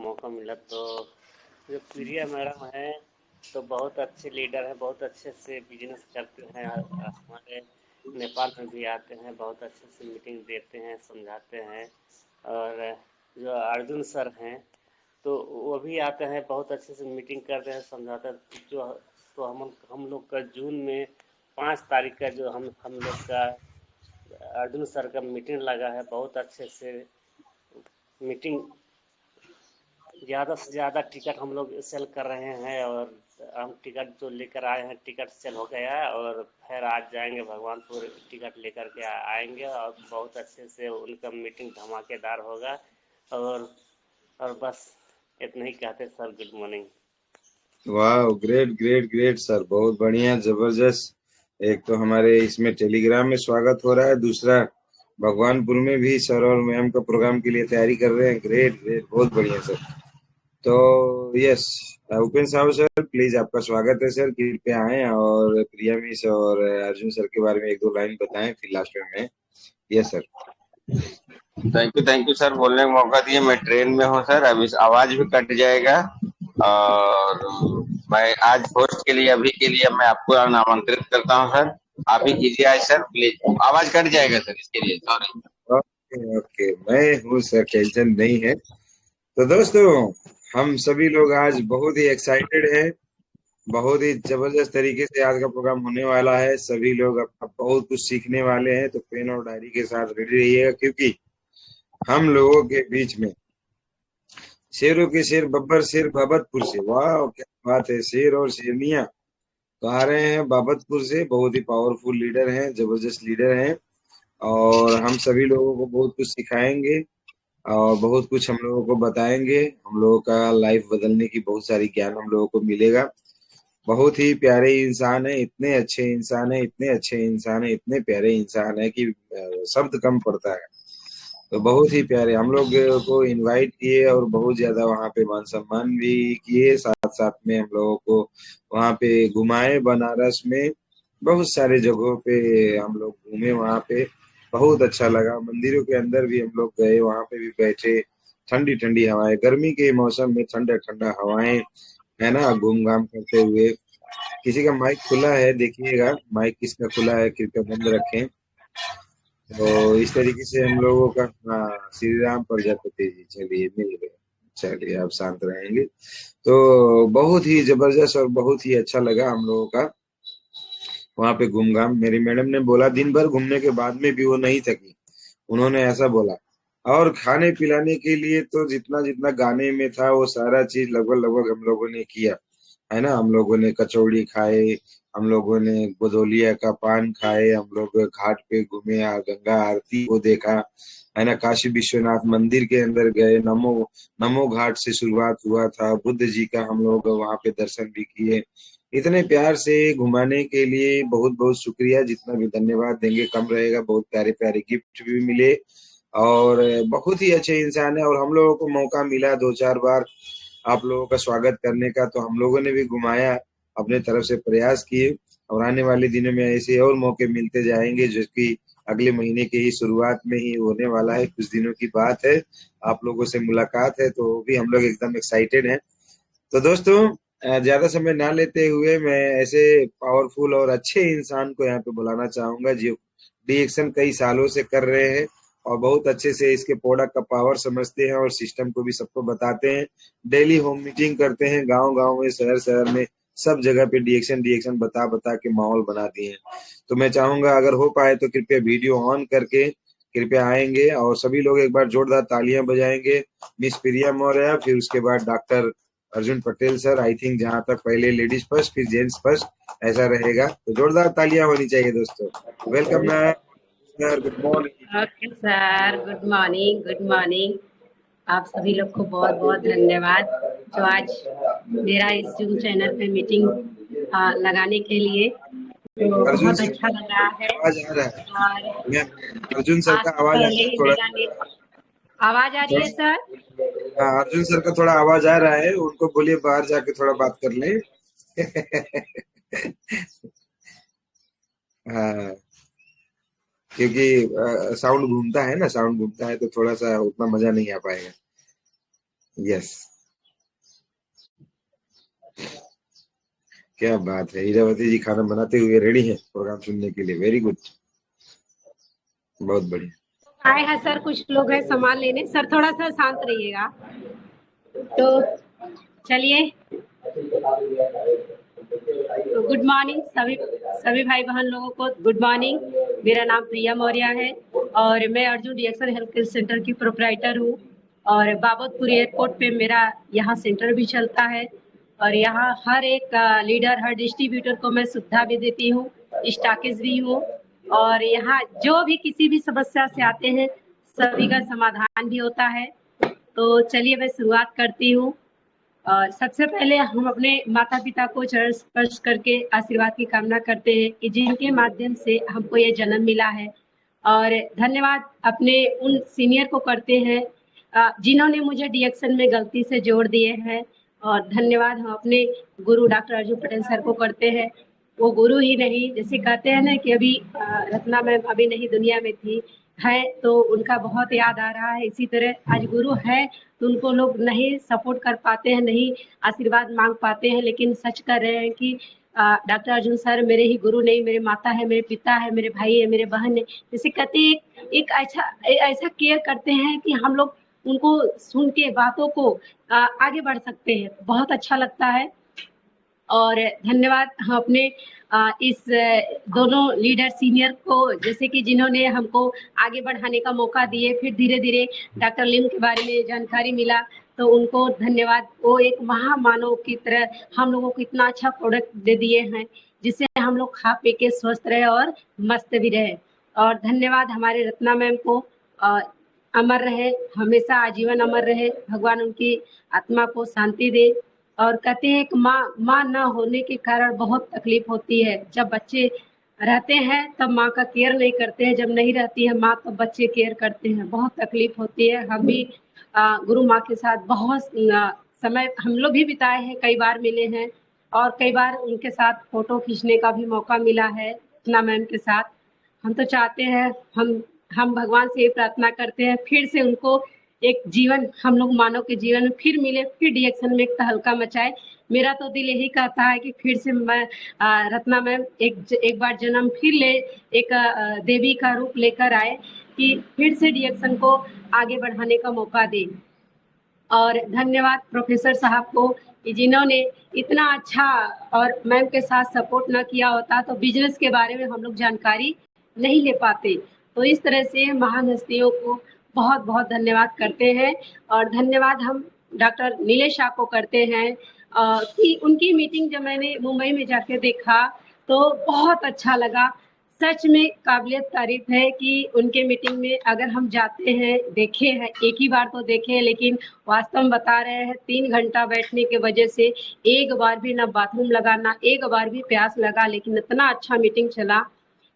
मौका मिला। तो जो प्रिया मैडम है तो बहुत अच्छे लीडर हैं, बहुत अच्छे से बिजनेस करते हैं। हमारे नेपाल में भी आते हैं, बहुत अच्छे से मीटिंग देते हैं, समझाते हैं। और जो अर्जुन सर हैं तो वो भी आते हैं, बहुत अच्छे से मीटिंग करते हैं, समझाते हैं। जो तो हम लोग का जून में 5 तारीख का जो हम लोग का अर्जुन सर का मीटिंग लगा है, बहुत अच्छे से मीटिंग, ज़्यादा से ज़्यादा टिकट हम लोग सेल कर रहे हैं। और हम टिकट जो लेकर आए हैं, टिकट सेल हो गया है और फिर आज जाएंगे भगवानपुर, टिकट लेकर के आएंगे और बहुत अच्छे से उनका मीटिंग धमाकेदार होगा। और और बस इतना ही कहते सर, गुड मॉर्निंग। वाह, ग्रेट ग्रेट ग्रेट सर, बहुत बढ़िया, जबरदस्त। एक तो हमारे इसमें टेलीग्राम में स्वागत हो रहा है, दूसरा भगवानपुर में भी सर और मैम का प्रोग्राम के लिए तैयारी कर रहे हैं। ग्रेट ग्रेट, बहुत बढ़िया सर। तो यस, उपेंद्र साहब सर, प्लीज आपका स्वागत है सर। कृपया आए और प्रिया मिस और अर्जुन सर के बारे में एक दो लाइन बताएं, फिर लास्ट में मैं। Yes sir. Thank you sir, बोलने का मौका दिए। मैं ट्रेन में हूँ सर, अब इस आवाज भी कट जाएगा। और मैं आज होस्ट के लिए अभी के लिए मैं आपको आमंत्रित करता हूँ सर। आप ही कीजिए आज सर, प्लीज। आवाज कट जाएगा सर, इसके लिए सॉरी। ओके ओके, मैं हूँ सर, टेंशन नहीं है। तो दोस्तों, हम सभी लोग आज बहुत ही एक्साइटेड हैं। बहुत ही जबरदस्त तरीके से आज का प्रोग्राम होने वाला है। सभी लोग अब बहुत कुछ सीखने वाले हैं, तो पेन और डायरी के साथ रेडी रहिएगा, क्योंकि हम लोगों के बीच में शेरों के शेर बब्बर शेर बाबतपुर से, वाह क्या बात है, शेर और शेरनिया तो आ रहे हैं बाबतपुर से। बहुत ही पावरफुल लीडर हैं, जबरदस्त लीडर हैं, और हम सभी लोगों को बहुत कुछ सिखाएंगे और बहुत कुछ हम लोगों को बताएंगे। हम लोगों का लाइफ बदलने की बहुत सारी ज्ञान हम लोगों को मिलेगा। बहुत ही प्यारे इंसान है, इतने अच्छे इंसान है, इतने अच्छे इंसान है, इतने प्यारे इंसान है कि शब्द कम पड़ता है। तो बहुत ही प्यारे हम लोग को इनवाइट किए और बहुत ज्यादा वहाँ पे मान सम्मान भी किए। साथ साथ में हम लोगों को वहाँ पे घुमाए, बनारस में बहुत सारे जगहों पे हम लोग घूमे। वहाँ पे बहुत अच्छा लगा। मंदिरों के अंदर भी हम लोग गए, वहाँ पे भी बैठे। ठंडी ठंडी हवाएं, गर्मी के मौसम में ठंडा ठंडा हवाएं, है ना, घूम घाम करते हुए। किसी का माइक खुला है, देखिएगा माइक किसका खुला है, कृपया बंद रखें। तो इस तरीके से हम लोगों का, हाँ, श्री राम प्रजापति जी, चलिए मिल गए। चलिए, आप शांत रहेंगे। तो बहुत ही जबरदस्त और बहुत ही अच्छा लगा हम लोगों का वहां पे घूम घाम। मेरी मैडम ने बोला, दिन भर घूमने के बाद में भी वो नहीं थकी, उन्होंने ऐसा बोला। और खाने पिलाने के लिए तो जितना जितना गाने में था वो सारा चीज लगभग लगभग हम लोगों ने किया, है ना। हम लोगों ने कचौड़ी खाए, हम लोगों ने गोदौलिया का पान खाए, हम लोग घाट पे घूमे, गंगा आरती को देखा, है ना। काशी विश्वनाथ मंदिर के अंदर गए, नमो नमो घाट से शुरुआत हुआ था, बुद्ध जी का हम लोग वहां पे दर्शन भी किए। इतने प्यार से घुमाने के लिए बहुत बहुत शुक्रिया, जितना भी धन्यवाद देंगे कम रहेगा। बहुत प्यारे प्यारे गिफ्ट भी मिले और बहुत ही अच्छे इंसान है। और हम लोगों को मौका मिला 2-4 बार आप लोगों का स्वागत करने का, तो हम लोगों ने भी घुमाया, अपने तरफ से प्रयास किए। और आने वाले दिनों में ऐसे और मौके मिलते जाएंगे, जो कि अगले महीने के ही शुरुआत में ही होने वाला है। कुछ दिनों की बात है, आप लोगों से मुलाकात है, तो भी हम लोग एकदम एक्साइटेड हैं। तो दोस्तों, ज्यादा समय ना लेते हुए मैं ऐसे पावरफुल और अच्छे इंसान को यहाँ पे बुलाना चाहूंगा, जो डीएक्शन कई सालों से कर रहे हैं और बहुत अच्छे से इसके प्रोडक्ट का पावर समझते हैं और सिस्टम को भी सबको बताते हैं। डेली होम मीटिंग करते हैं, गांव गांव में, शहर शहर में, सब जगह पे डीएक्शन डीएक्शन बता बता के माहौल बना दिए हैं। तो मैं चाहूंगा, अगर हो पाए तो कृपया वीडियो ऑन करके कृपया आएंगे और सभी लोग एक बार जोरदार तालियां बजाएंगे। मिस प्रिया मौर्य, फिर उसके बाद doctor Arjun Patel sir. I think जहां तक पहले लेडीज फर्स्ट फिर जेंट्स फर्स्ट, ऐसा रहेगा। तो जोरदार तालियां होनी चाहिए दोस्तों। Welcome sir, good morning. Okay sir, good morning, good morning. आप सभी लोग को बहुत बहुत धन्यवाद, जो आज मेरा इस जूम चैनल पे मीटिंग लगाने के लिए, तो अर्जुन बहुत सर अच्छा लग रहा है। आवाज आ रहा है? और मैं, अर्जुन सर आज का से आवाज आ पहले रहा है ही थोड़ा मेरा आवाज आ रही है थोड़ा। सर? हाँ, अर्जुन सर का थोड़ा आवाज आ रहा है, उनको बोलिए बाहर जाके थोड़ा बात कर ले। हाँ, क्योंकि साउंड घूमता है ना, साउंड घूमता है तो थोड़ा सा उतना मजा नहीं आ पाएगा। यस। क्या बात है, हीरावती जी खाना बनाते हुए रेडी है प्रोग्राम सुनने के लिए। वेरी गुड, बहुत बढ़िया। आए हैं सर, कुछ लोग हैं सामान लेने। सर थोड़ा सा शांत रहिएगा। तो चलिए, तो गुड मॉर्निंग सभी सभी भाई बहन लोगों को। Good morning. मेरा नाम प्रिया मौर्य है और मैं Arjun reaction health care centre की प्रोपराइटर हूँ। और बाबतपुर एयरपोर्ट पे मेरा यहाँ सेंटर भी चलता है और यहाँ हर एक लीडर, हर डिस्ट्रीब्यूटर को मैं सुविधा भी देती हूँ, स्टॉकिस्ट भी हूँ। और यहाँ जो भी किसी भी समस्या से आते हैं सभी का समाधान भी होता है। तो चलिए मैं शुरुआत करती हूँ। सबसे पहले हम अपने माता पिता को चरण स्पर्श करके आशीर्वाद की कामना करते हैं कि जिनके माध्यम से हमको ये जन्म मिला है। और धन्यवाद अपने उन सीनियर को करते हैं जिन्होंने मुझे डीएक्शन में गलती से जोड़ दिए हैं। और धन्यवाद हम अपने गुरु डॉक्टर अर्जुन पटेल सर को करते हैं। वो गुरु ही नहीं, जैसे कहते हैं ना कि अभी रत्ना मैम अभी नहीं दुनिया में थी, है तो उनका बहुत याद आ रहा है। इसी तरह आज गुरु है तो उनको लोग नहीं सपोर्ट कर पाते हैं, नहीं आशीर्वाद मांग पाते हैं, लेकिन सच कर रहे हैं कि डॉक्टर अर्जुन सर मेरे ही गुरु नहीं, मेरे माता है, मेरे पिता है, मेरे भाई है, मेरे बहन है। जैसे कहते हैं एक ऐसा केयर करते हैं कि हम लोग उनको सुन के बातों को आगे बढ़ सकते हैं। बहुत अच्छा लगता है। और धन्यवाद हम अपने इस दोनों लीडर सीनियर को, जैसे कि जिन्होंने हमको आगे बढ़ाने का मौका दिए। फिर धीरे धीरे डॉक्टर लिम के बारे में जानकारी मिला तो उनको धन्यवाद। वो एक महामानव की तरह हम लोगों को इतना अच्छा प्रोडक्ट दे दिए हैं जिससे हम लोग खा पी के स्वस्थ रहे और मस्त भी रहे। और धन्यवाद हमारे रत्ना मैम को। अमर रहे, हमेशा आजीवन अमर रहे, भगवान उनकी आत्मा को शांति दे। और कहते हैं कि माँ न होने के कारण बहुत तकलीफ होती है। जब बच्चे रहते हैं तब माँ का केयर नहीं करते हैं, जब नहीं रहती है माँ तो बच्चे केयर करते हैं। बहुत तकलीफ होती है। हम भी गुरु माँ के साथ बहुत समय हम लोग भी बिताए हैं, कई बार मिले हैं और कई बार उनके साथ फोटो खींचने का भी मौका मिला है रत्ना मैम के साथ। हम तो चाहते हैं, हम भगवान से ये प्रार्थना करते हैं फिर से उनको एक जीवन हम लोग मानव के जीवन में फिर मिले, फिर डीएक्शन में एक तहलका मचाए। मेरा तो दिल यही कहता है कि फिर से मैं रत्ना मैम एक बार जन्म फिर ले, एक देवी का रूप लेकर आए कि फिर से डीएक्शन को आगे बढ़ाने का मौका दे। और धन्यवाद प्रोफेसर साहब को कि जिन्होंने इतना अच्छा, और मैम के साथ सपोर्ट ना किया होता तो बिजनेस के बारे में हम लोग जानकारी नहीं ले पाते। तो इस तरह से महान हस्तियों को बहुत बहुत धन्यवाद करते हैं। और धन्यवाद हम डॉक्टर नीलेश शाह को करते हैं कि उनकी मीटिंग जब मैंने मुंबई में जाके देखा तो बहुत अच्छा लगा। सच में काबिलियत तारीफ है कि उनके मीटिंग में अगर हम जाते हैं, देखे हैं, एक ही बार तो देखे हैं, लेकिन वास्तव में बता रहे हैं 3 घंटा बैठने की वजह से एक बार भी ना बाथरूम लगा, ना एक बार भी प्यास लगा। लेकिन इतना अच्छा मीटिंग चला,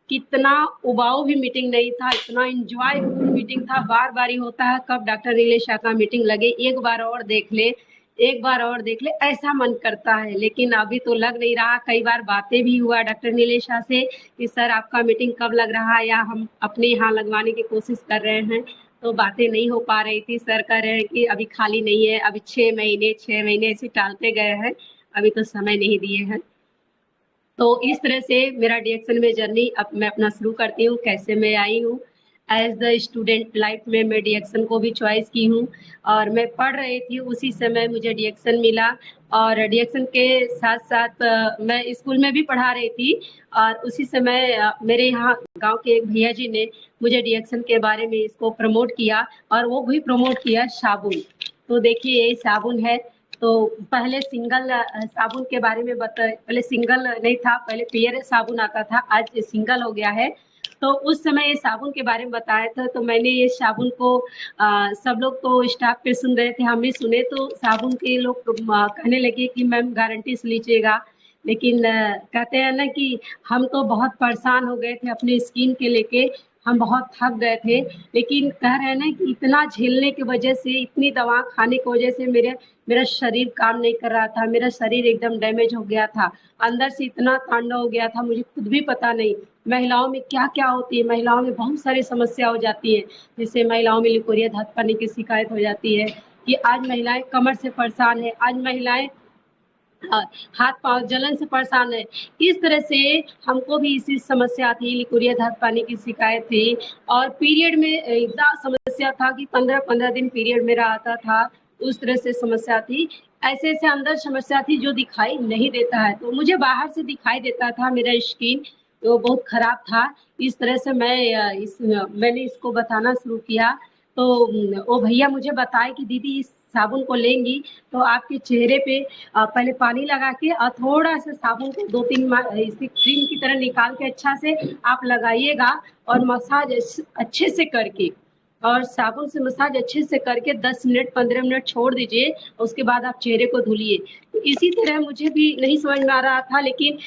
कितना उबाऊ भी मीटिंग नहीं था, इतना एंजॉय मीटिंग था। बार बार ही होता है कब डॉक्टर नीलेश शाह का मीटिंग लगे, एक बार और देख ले, एक बार और देख ले, ऐसा मन करता है। लेकिन अभी तो लग नहीं रहा। कई बार बातें भी हुआ डॉक्टर नीलेश शाह से कि सर आपका मीटिंग कब लग रहा है, या हम अपने यहाँ लगवाने की कोशिश कर रहे हैं। तो बातें नहीं हो पा रही थी। सर कह रहे हैं कि अभी खाली नहीं है, अभी 6 महीने ऐसे टालते गए हैं, अभी तो समय नहीं दिए हैं। तो इस तरह से मेरा डीएक्शन में जर्नी अब मैं अपना शुरू करती हूँ। कैसे मैं आई हूँ एज द स्टूडेंट लाइफ में, मैं डीएक्शन को भी चॉइस की हूँ और मैं पढ़ रही थी उसी समय मुझे डीएक्शन मिला। और डीएक्शन के साथ साथ मैं स्कूल में भी पढ़ा रही थी और उसी समय मेरे यहाँ गांव के एक भैया जी ने मुझे डीएक्शन के बारे में इसको प्रमोट किया और वो भी प्रमोट किया साबुन। तो देखिए ये साबुन है। तो पहले सिंगल साबुन के बारे में पहले सिंगल नहीं था, पहले पेयर साबुन आता था, आज सिंगल हो गया है। तो उस समय ये साबुन के बारे में बताया था तो मैंने ये साबुन को सब लोग तो स्टाफ पे सुन रहे थे, हम भी सुने। तो साबुन के लोग कहने लगे कि मैम गारंटी से लीजिएगा। लेकिन कहते हैं ना कि हम तो बहुत परेशान हो गए थे अपने स्किन के लेके, हम बहुत थक गए थे। लेकिन कह रहे हैं ना कि इतना झेलने की वजह से, इतनी दवा खाने की वजह से मेरा शरीर काम नहीं कर रहा था, मेरा शरीर एकदम डैमेज हो गया था, अंदर से इतना तांडव हो गया था, मुझे खुद भी पता नहीं महिलाओं में क्या क्या होती है। महिलाओं में बहुत सारी समस्या हो जाती है, जैसे महिलाओं में लिकोरिया धत पाने की शिकायत हो जाती है कि आज महिलाएं कमर से परेशान है, आज महिलाएं हाथ पांव जलन से परेशान है। इस तरह से हमको भी इसी समस्या थी, लिकोरिया धात पानी की शिकायत थी और पीरियड में इतना समस्या था कि 15-15 दिन पीरियड मेरा आता था, उस तरह से समस्या थी। ऐसे ऐसे अंदर समस्या थी जो दिखाई नहीं देता है, तो मुझे बाहर से दिखाई देता था मेरा स्किन तो बहुत खराब था। इस तरह से मैंने इसको बताना शुरू किया तो वो भैया मुझे बताए कि दीदी इस साबुन को लेंगी तो आपके चेहरे पे पहले पानी लगा के और थोड़ा सा साबुन को 2-3 इसे क्रीम की तरह निकाल के अच्छा से आप लगाइएगा और मसाज अच्छे से करके और साबुन से मसाज अच्छे से करके 10 मिनट 15 मिनट छोड़ दीजिए, उसके बाद आप चेहरे को धुलिए। तो इसी तरह मुझे भी नहीं समझ में आ रहा था, लेकिन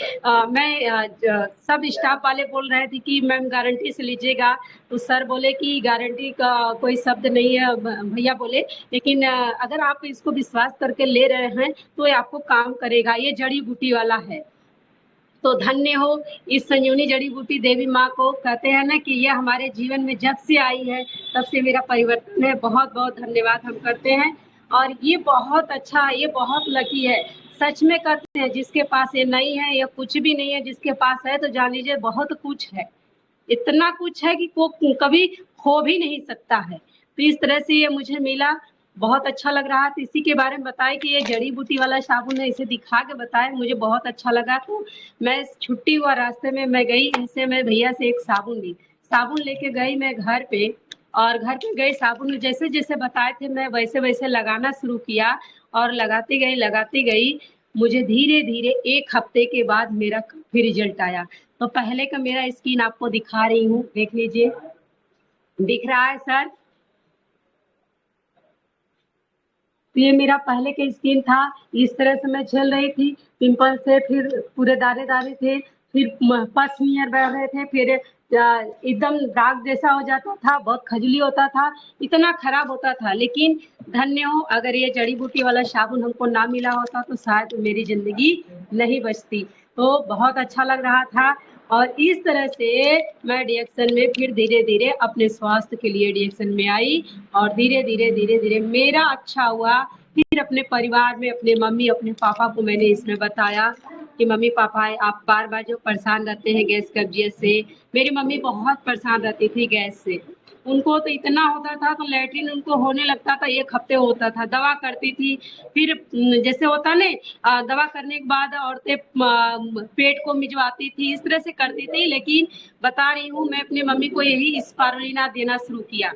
सब स्टाफ वाले बोल रहे थे कि मैम गारंटी से लीजिएगा, तो सर बोले कि गारंटी का कोई शब्द नहीं है भैया बोले, लेकिन अगर आप इसको विश्वास करके ले रहे हैं तो ये आपको काम करेगा, ये जड़ी बूटी वाला है। तो धन्य हो इस संजीवनी जड़ी बूटी देवी माँ को। कहते हैं ना कि ये हमारे जीवन में जब से आई है तब से मेरा परिवर्तन है। बहुत बहुत धन्यवाद हम करते हैं और ये बहुत अच्छा, ये बहुत लकी है, सच में कहते हैं जिसके पास ये नहीं है या कुछ भी नहीं है, जिसके पास है तो जान लीजिए बहुत कुछ है, इतना कुछ है कि को कभी खो भी नहीं सकता है। तो इस तरह से ये मुझे मिला, बहुत अच्छा लग रहा। तो इसी के बारे में बताए कि ये जड़ी बूटी वाला साबुन है, इसे दिखा के बताए, मुझे बहुत अच्छा लगा। तो मैं छुट्टी हुआ रास्ते में मैं गई, इनसे मैं भैया से एक साबुन ली, साबुन लेके गई मैं घर पे और घर पे गई साबुन जैसे जैसे बताए थे मैं वैसे वैसे लगाना शुरू किया और लगाती गई। मुझे धीरे धीरे 1 हफ्ते के बाद मेरा काफी रिजल्ट आया। तो पहले का मेरा स्किन आपको दिखा रही हूँ, देख लीजिए, दिख रहा है सर? तो ये मेरा पहले का स्किन था, इस तरह से मैं झेल रही थी पिंपल से, फिर पूरे दाने दाने थे, फिर पस नियर बह रहे थे, फिर एकदम दाग जैसा हो जाता था, बहुत खजली होता था, इतना खराब होता था। लेकिन धन्य हो, अगर ये जड़ी बूटी वाला साबुन हमको ना मिला होता तो शायद मेरी जिंदगी नहीं बचती। तो बहुत अच्छा लग रहा था और इस तरह से मैं डिएक्शन में फिर धीरे धीरे अपने स्वास्थ्य के लिए डिएक्शन में आई और धीरे धीरे मेरा अच्छा हुआ। फिर अपने परिवार में अपने मम्मी अपने पापा को मैंने इसमें बताया कि मम्मी पापा आप बार बार जो परेशान रहते हैं गैस कब्जियत से, मेरी मम्मी बहुत परेशान रहती थी गैस से, उनको तो इतना होता था तो लैट्रिन उनको होने लगता था, 1 हफ्ते होता था, दवा करती थी। फिर जैसे होता ना दवा करने के बाद औरतें पेट को मिजवाती थी, इस तरह से करती थी। लेकिन बता रही हूँ मैं अपनी मम्मी को यही स्पारुलिना देना शुरू किया,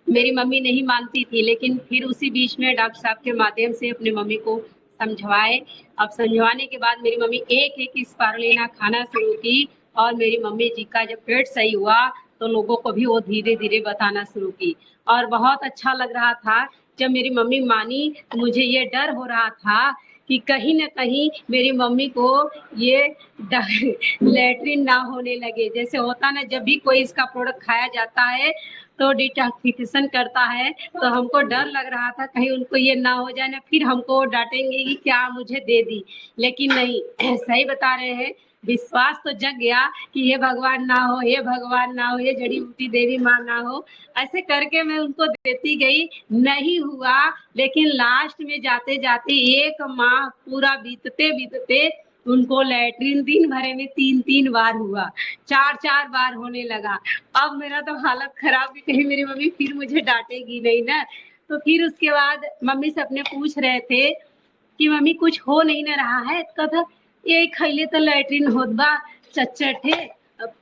मेरी मम्मी नहीं मानती थी, लेकिन फिर उसी बीच में डॉक्टर साहब के माध्यम से अपनी मम्मी को समझवाए। अब समझवाने के बाद मेरी मम्मी एक स्पारुलिना खाना शुरू की और मेरी मम्मी जी का जब पेट सही हुआ तो लोगों को भी वो धीरे धीरे बताना शुरू की और बहुत अच्छा लग रहा था। जब मेरी मम्मी मानी तो मुझे ये डर हो रहा था कि कहीं न कहीं मेरी मम्मी को ये लैट्रिन ना होने लगे। जैसे होता ना जब भी कोई इसका प्रोडक्ट खाया जाता है तो डिटॉक्सिफिकेशन करता है, तो हमको डर लग रहा था कहीं उनको ये ना हो जाए ना फिर हमको डांटेंगे कि क्या मुझे दे दी, लेकिन नहीं सही बता रहे हैं। विश्वास तो जग गया कि ये भगवान ना हो, ये भगवान ना हो, ये जड़ी बूटी देवी माँ ना हो, ऐसे करके मैं उनको देती गई, नहीं हुआ। लेकिन लास्ट में जाते जाते 1 माह पूरा बीतते उनको लैट्रिन दिन भरे में 3-3 बार हुआ, 4-4 बार होने लगा। अब मेरा तो हालत खराब कि कहीं मेरी मम्मी फिर मुझे डांटेगी नहीं ना। तो फिर उसके बाद मम्मी से अपने पूछ रहे थे कि मम्मी कुछ हो नहीं ना रहा है? कहता ये खैले तो लैट्रिन होत बा चच्चर थे,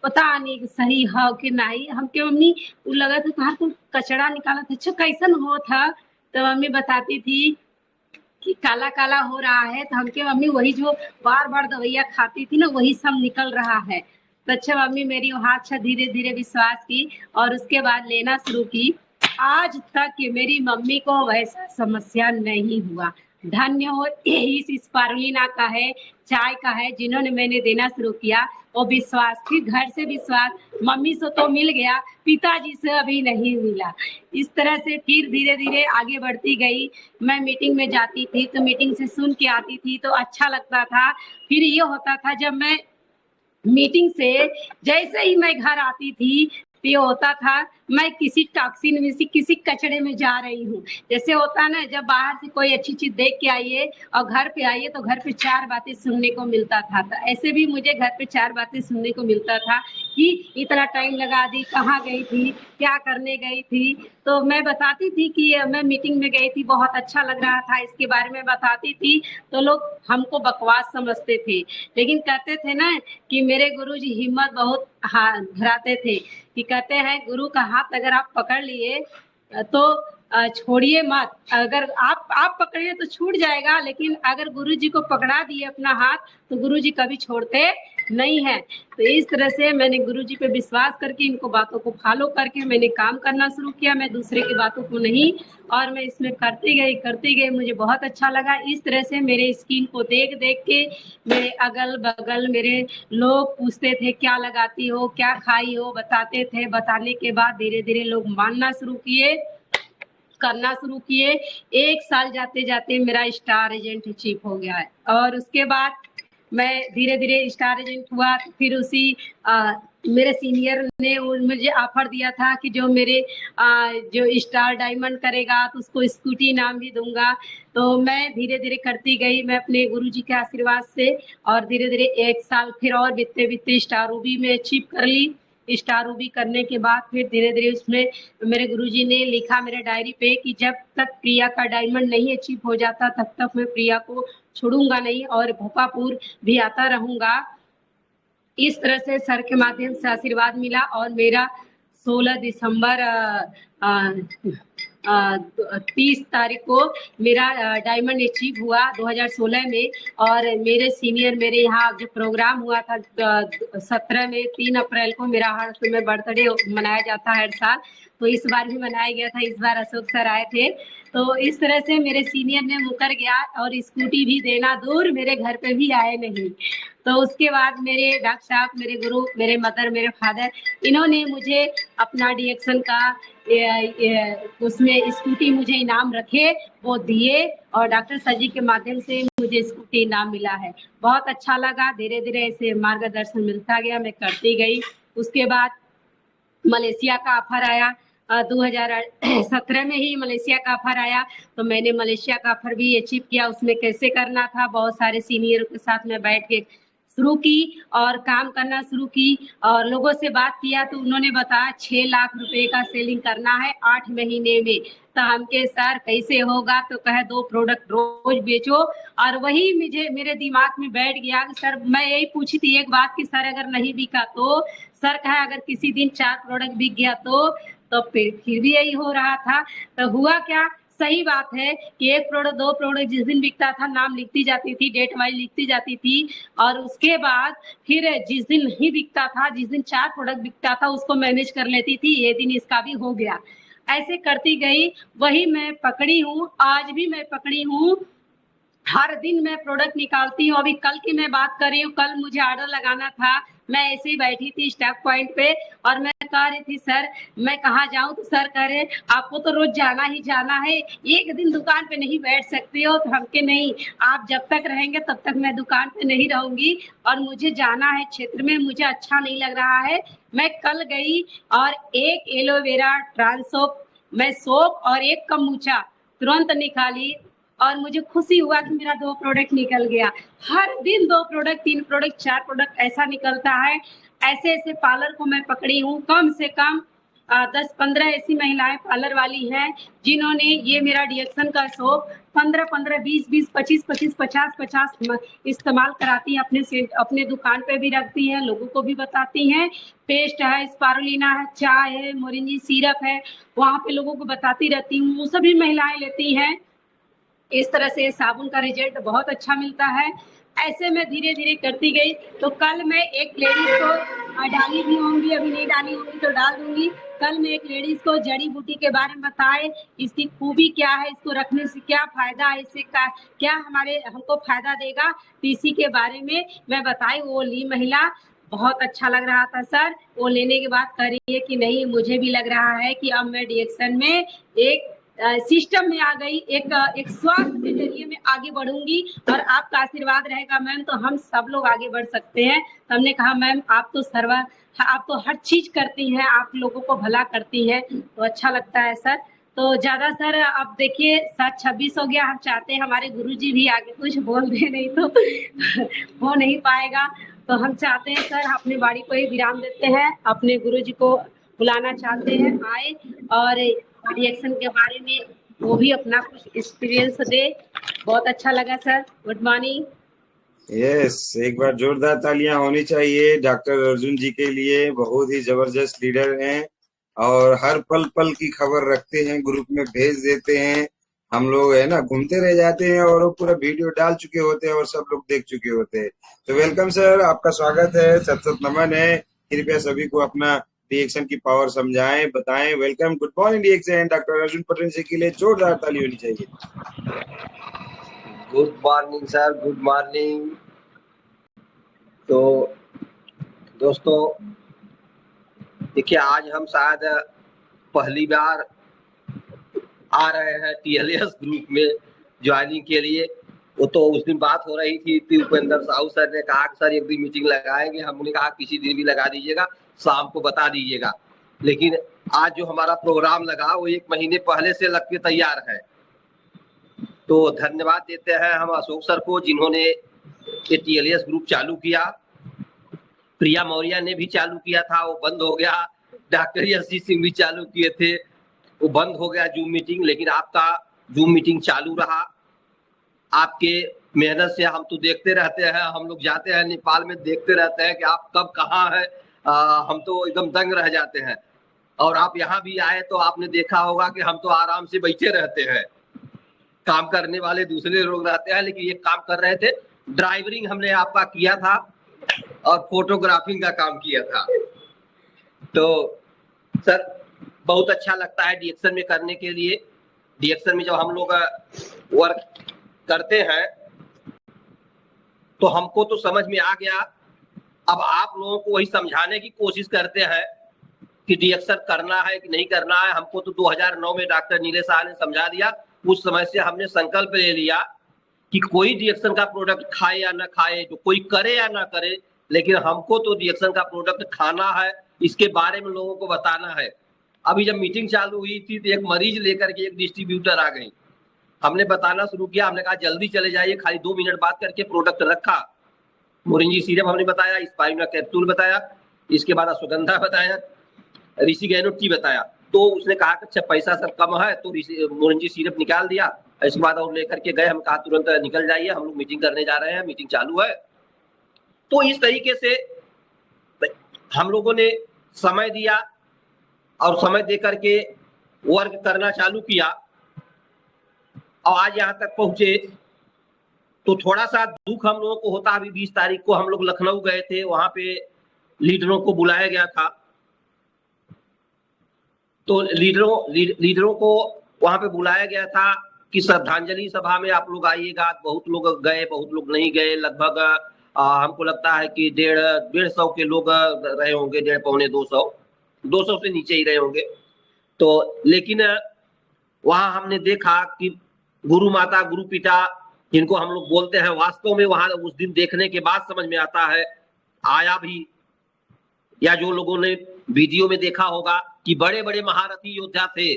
पता नहीं सही है कि नहीं। हमके मम्मी उ लगा था कहा तुम कचरा निकाला था, अच्छा कैसन हो था? तो मम्मी बताती थी कि काला काला हो रहा है, तो हमके मम्मी वही जो बार बार दवाइयाँ खाती थी ना वही सब निकल रहा है। तो अच्छा मम्मी मेरी वहाँ अच्छा धीरे धीरे विश्वास की और उसके बाद लेना शुरू की। आज तक मेरी मम्मी को वैसा समस्या नहीं हुआ। धन्य हो इस स्पारुलिना का है, चाय का है, जिन्होंने मैंने देना शुरू किया वो विश्वास, फिर घर से विश्वास, मम्मी से तो मिल गया, पिताजी से अभी नहीं मिला। इस तरह से फिर धीरे धीरे आगे बढ़ती गई। मैं मीटिंग में जाती थी तो मीटिंग से सुन के आती थी तो अच्छा लगता था। फिर ये होता था जब मैं मीटिंग से जैसे ही मैं घर आती थी तो ये होता था मैं किसी टॉक्सिन में से किसी कचड़े में जा रही हूँ। जैसे होता ना, जब बाहर से कोई अच्छी चीज देख के आइए और घर पे आइए तो घर पे 4 बातें सुनने को मिलता था। तो ऐसे भी मुझे घर पे 4 बातें सुनने को मिलता था कि इतना टाइम लगा दी, कहाँ गई थी, क्या करने गई थी। तो मैं बताती थी कि मैं मीटिंग में गई थी, बहुत अच्छा लग रहा था, इसके बारे में बताती थी। तो लोग हमको बकवास समझते थे, लेकिन कहते थे ना कि मेरे गुरुजी हिम्मत बहुत धराते थे कि कहते हैं गुरु का हाथ अगर आप पकड़ लिए तो छोड़िए मत। अगर आप पकड़िए तो छूट जाएगा, लेकिन अगर गुरुजी को पकड़ा दिए अपना हाथ तो गुरुजी कभी छोड़ते नहीं है। तो इस तरह से मैंने गुरुजी पे विश्वास करके इनको बातों को फॉलो करके मैंने काम करना शुरू किया। मैं दूसरे की बातों को नहीं, और मैं इसमें करती गई, मुझे बहुत अच्छा लगा। इस तरह से मेरे स्किन को देख देख के मेरे अगल बगल मेरे लोग पूछते थे क्या लगाती हो, क्या खाई हो, बताते थे। बताने के बाद धीरे धीरे लोग मानना शुरू किए, करना शुरू किए। 1 साल जाते जाते मेरा स्टार एजेंट अचीव हो गया है। और उसके बाद मैं धीरे धीरे स्टार एजेंट हुआ। फिर उसी मेरे सीनियर ने मुझे ऑफर दिया था कि जो मेरे जो स्टार डायमंड करेगा तो उसको स्कूटी इनाम भी दूंगा। तो मैं धीरे धीरे करती गई, मैं अपने गुरुजी के आशीर्वाद से, और धीरे धीरे 1 साल फिर और बीतते बीतते स्टार रूबी में अचीव कर ली। स्टार रूबी करने के बाद फिर धीरे धीरे उसमें मेरे गुरुजी ने लिखा मेरे डायरी पे कि जब तक प्रिया का डायमंड नहीं अचीव हो जाता तब तक मैं प्रिया को छोड़ूंगा नहीं और भोपापुर भी आता रहूंगा। इस तरह से सर के माध्यम से आशीर्वाद मिला और मेरा 16 दिसंबर 30 तारीख को मेरा डायमंड अचीव हुआ 2016 में। और मेरे सीनियर मेरे यहाँ जो प्रोग्राम हुआ था 17 में 3 अप्रैल को मेरा हर समय बर्थडे मनाया जाता है हर साल, तो इस बार भी मनाया गया था। इस बार अशोक सर आए थे। तो इस तरह से मेरे सीनियर ने मुकर गया और स्कूटी भी देना दूर मेरे घर पे भी आए नहीं। तो उसके बाद मेरे डॉक्टर साहब, मेरे गुरु, मेरे मदर, मेरे फादर, इन्होंने मुझे अपना डीएक्शन का उसमें स्कूटी मुझे इनाम रखे वो दिए और डॉक्टर सर जी के माध्यम से मुझे स्कूटी इनाम मिला है। बहुत अच्छा लगा। धीरे धीरे ऐसे मार्गदर्शन मिलता गया, मैं करती गई। उसके बाद मलेशिया का ऑफर आया 2017 में ही मलेशिया का ऑफर आया। तो मैंने मलेशिया का ऑफर भी अचीव किया। उसमें कैसे करना था, बहुत सारे सीनियरों के साथ में बैठ के शुरू की और काम करना शुरू की और लोगों से बात किया तो उन्होंने बताया 6 लाख रुपए का सेलिंग करना है 8 महीने में। तो हमके सर कैसे होगा, तो कहे 2 प्रोडक्ट रोज बेचो। और वही मुझे मेरे दिमाग में बैठ गया कि सर, मैं यही पूछी थी एक बात कि सर अगर नहीं बिका तो, सर कहा अगर किसी दिन 4 प्रोडक्ट बिक गया तो फिर भी यही हो रहा था। तो हुआ क्या, सही बात है कि 1 प्रोडक्ट 2 प्रोडक्ट जिस दिन बिकता था नाम लिखती जाती थी, डेट वाइज लिखती जाती थी। और उसके बाद फिर जिस दिन नहीं बिकता था, जिस दिन 4 प्रोडक्ट बिकता था उसको मैनेज कर लेती थी, ये दिन इसका भी हो गया। ऐसे करती गई, वही मैं पकड़ी हूँ, आज भी मैं पकड़ी हूँ। हर दिन मैं प्रोडक्ट निकालती हूँ। अभी कल की मैं बात कर रही हूँ, कल मुझे ऑर्डर लगाना था, मैं ऐसे ही बैठी थी स्टॉक पॉइंट पे और मैं कह रही थी सर मैं कहाँ जाऊँ, तो सर कह रहे आपको तो रोज जाना ही जाना है, एक दिन दुकान पे नहीं बैठ सकते हो। तो हमके नहीं, आप जब तक रहेंगे तब तक मैं दुकान पे नहीं रहूंगी और मुझे जाना है क्षेत्र में, मुझे अच्छा नहीं लग रहा है। मैं कल गई और 1 एलोवेरा ट्रांसोप मैं सोप और 1 कम्बुचा तुरंत निकाली और मुझे खुशी हुआ कि मेरा 2 प्रोडक्ट निकल गया। हर दिन 2 प्रोडक्ट, 3 प्रोडक्ट, 4 प्रोडक्ट ऐसा निकलता है। ऐसे ऐसे पार्लर को मैं पकड़ी हूँ। कम से कम 10-15 ऐसी महिलाएं पार्लर वाली हैं जिन्होंने ये मेरा डीएक्शन का सोप 15-15, 20-20, 25-25, 50-50 इस्तेमाल कराती हैं, अपने दुकान पे भी रखती हैं, लोगों को भी बताती हैं। पेस्ट है, स्पारुलिना है, चाय है, मोरिंजी सिरप है, वहाँ पे लोगों को बताती रहती हूँ, वो सभी महिलाएं लेती हैं। इस तरह से साबुन का रिजल्ट बहुत अच्छा मिलता है। ऐसे मैं धीरे धीरे करती गई। तो कल मैं एक लेडीज को डाली भी होंगी, अभी नहीं डाली होंगी तो डाल दूंगी। कल मैं एक लेडीज को जड़ी बूटी के बारे में बताए, इसकी खूबी क्या है, इसको रखने से क्या फायदा है, इससे क्या हमको फायदा देगा, तो इसी के बारे में मैं बताई। वो ली महिला, बहुत अच्छा लग रहा था सर। वो लेने के बाद कह रही है कि नहीं, मुझे भी लग रहा है कि अब मैं डीएक्शन में एक सिस्टम में आ गई, एक स्वास्थ्य के जरिए में आगे बढ़ूंगी और आपका आशीर्वाद रहेगा मैम तो हम सब लोग आगे बढ़ सकते हैं। तो हमने कहा मैम आप तो हर चीज करती हैं, आप लोगों को भला करती हैं, तो अच्छा लगता है सर। तो ज्यादा सर अब देखिए 7:26 हो गया, हम चाहते हैं हमारे गुरुजी भी आगे कुछ बोल दे, नहीं तो हो नहीं पाएगा। तो हम चाहते हैं सर अपनी बाड़ी को ही विराम देते हैं, अपने गुरुजी को बुलाना चाहते हैं आए और रिएक्शन के बारे में वो भी अपना कुछ एक्सपीरियंस दे। बहुत अच्छा लगा सर, गुड मॉर्निंग। यस, एक बार जोरदार तालियां होनी चाहिए डॉक्टर अर्जुन जी के लिए। बहुत ही जबरदस्त लीडर हैं और हर पल पल की खबर रखते हैं, ग्रुप में भेज देते हैं। हम लोग है ना घूमते रह जाते हैं और वो पूरा वीडियो डाल चुके होते हैं और सब लोग देख चुके होते हैं। तो वेलकम सर, आपका स्वागत है, सत सत नमन है। कृपया सभी को अपना रिएक्शन की पावर समझाएं, बताएं। Welcome, good morning reaction doctor Arjun Patel ji के लिए जोरदार ताली होनी चाहिए। Good morning sir, good morning. तो दोस्तों देखिए, आज हम शायद पहली बार आ रहे हैं TLS ग्रुप में ज्वाइनिंग के लिए। वो तो उस दिन बात हो रही थी, उपेंद्र साहू सर ने कहा कि सर एक दिन मीटिंग लगाएंगे। हमने कहा किसी दिन भी लगा दीजिएगा, शाम को बता दीजिएगा। लेकिन आज जो हमारा प्रोग्राम लगा वो 1 महीने पहले से लग के तैयार है। तो धन्यवाद देते हैं हम अशोक सर को, जिन्होंने ये TLS ग्रुप चालू किया। प्रिया मौर्य ने भी चालू किया था, वो बंद हो गया। डॉक्टर यशी सिंह भी चालू किए थे, वो बंद हो गया जूम मीटिंग। लेकिन आपका जूम मीटिंग चालू रहा। आपके मेहनत से हम तो देखते रहते हैं, हम लोग जाते हैं नेपाल में, देखते रहते हैं कि आप कब कहाँ है। हम तो एकदम दंग रह जाते हैं। और आप यहाँ भी आए तो आपने देखा होगा कि हम तो आराम से बैठे रहते हैं। काम करने वाले दूसरे लोग रहते हैं, लेकिन ये काम कर रहे थे। ड्राइवरिंग हमने आपका किया था और फोटोग्राफिंग का काम किया था। तो सर बहुत अच्छा लगता है डिएक्शन में करने के लिए। डिएक्शन में जब हम लोग वर्क करते हैं तो हमको तो समझ में आ गया। अब आप लोगों को वही समझाने की कोशिश करते हैं कि डिएक्शन करना है कि नहीं करना है। हमको तो 2009 में डॉक्टर नीले शाह ने समझा दिया। उस समय से हमने संकल्प ले लिया कि कोई डिएक्शन का प्रोडक्ट खाए या ना खाए, जो कोई करे या ना करे, लेकिन हमको तो डिएक्शन का प्रोडक्ट खाना है, इसके बारे में लोगों को बताना है। अभी जब मीटिंग चालू हुई थी तो एक मरीज लेकर के एक डिस्ट्रीब्यूटर आ गई। हमने बताना शुरू किया, हमने कहा जल्दी चले जाइए, खाली 2 मिनट बात करके प्रोडक्ट रखा। मोरिंजी सीरप हमने बताया, स्पाइरुलिना कैप्सूल बताया, इसके बाद अश्वगंधा बताया, ऋषि गैनोट टी बताया। तो उसने कहा कि अच्छा पैसा सर कम है, तो मोरिंजी सीरप निकाल दिया। इसके बाद और लेकर के गए, हम कहा तुरंत निकल जाइए, हम लोग मीटिंग करने जा रहे हैं, मीटिंग चालू है। तो इस तरीके से हम लोगों ने समय दिया और समय दे करके वर्क करना चालू किया और आज यहाँ तक पहुंचे। तो थोड़ा सा दुख हम लोगों को होता। अभी 20 तारीख को हम लोग लखनऊ गए थे, वहां पे लीडरों को बुलाया गया था। तो लीडरों को वहां पे बुलाया गया था कि श्रद्धांजलि सभा में आप लोग आइएगा। बहुत लोग गए, बहुत लोग नहीं गए। लगभग हमको लगता है कि 150 के लोग रहे होंगे, 150 पौने 200 से नीचे ही रहे होंगे। तो लेकिन वहां हमने देखा कि गुरु माता गुरु पिता जिनको हम लोग बोलते हैं, वास्तव में वहां उस दिन देखने के बाद समझ में आता है, आया भी या जो लोगों ने वीडियो में देखा होगा कि बड़े बड़े महारथी योद्धा थे,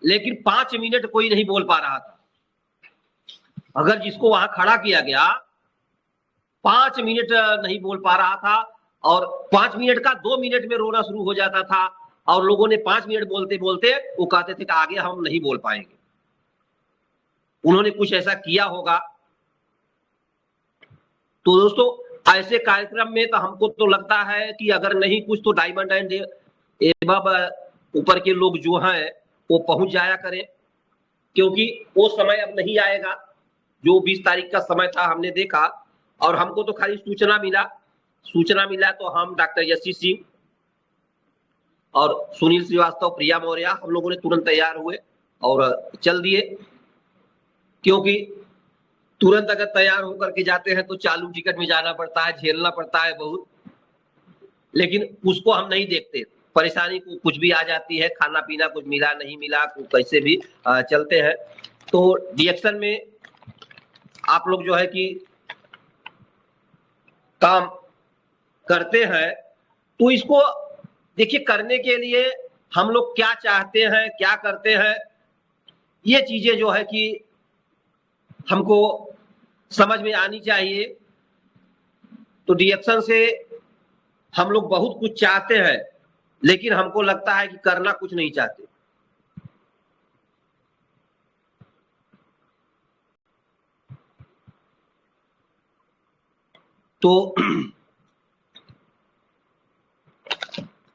लेकिन 5 मिनट कोई नहीं बोल पा रहा था। अगर जिसको वहां खड़ा किया गया 5 मिनट नहीं बोल पा रहा था और 5 मिनट का 2 मिनट में रोना शुरू हो जाता था। और लोगों ने 5 मिनट बोलते बोलते वो कहते थे कि आगे हम नहीं बोल पाएंगे। उन्होंने कुछ ऐसा किया होगा। तो दोस्तों ऐसे कार्यक्रम में तो हमको तो लगता है कि अगर नहीं कुछ तो डायमंड एंड एबव ऊपर के लोग जो हैं वो पहुंच जाया करें, क्योंकि वो समय अब नहीं आएगा जो 20 तारीख का समय था। हमने देखा और हमको तो खाली सूचना मिला तो हम डॉक्टर यशी सिंह और सुनील श्रीवास्तव, प्रिया मौर्य, हम लोगों ने तुरंत तैयार हुए और चल दिए। क्योंकि तुरंत अगर तैयार होकर के जाते हैं तो चालू टिकट में जाना पड़ता है, झेलना पड़ता है बहुत। लेकिन उसको हम नहीं देखते, परेशानी को कुछ भी आ जाती है, खाना पीना कुछ मिला नहीं मिला, कैसे भी चलते हैं। तो डिएक्शन में आप लोग जो है कि काम करते हैं, तो इसको देखिए करने के लिए हम लोग क्या चाहते हैं, क्या करते हैं, ये चीजें जो है कि हमको समझ में आनी चाहिए। तो डीएक्शन से हम लोग बहुत कुछ चाहते हैं, लेकिन हमको लगता है कि करना कुछ नहीं चाहते। तो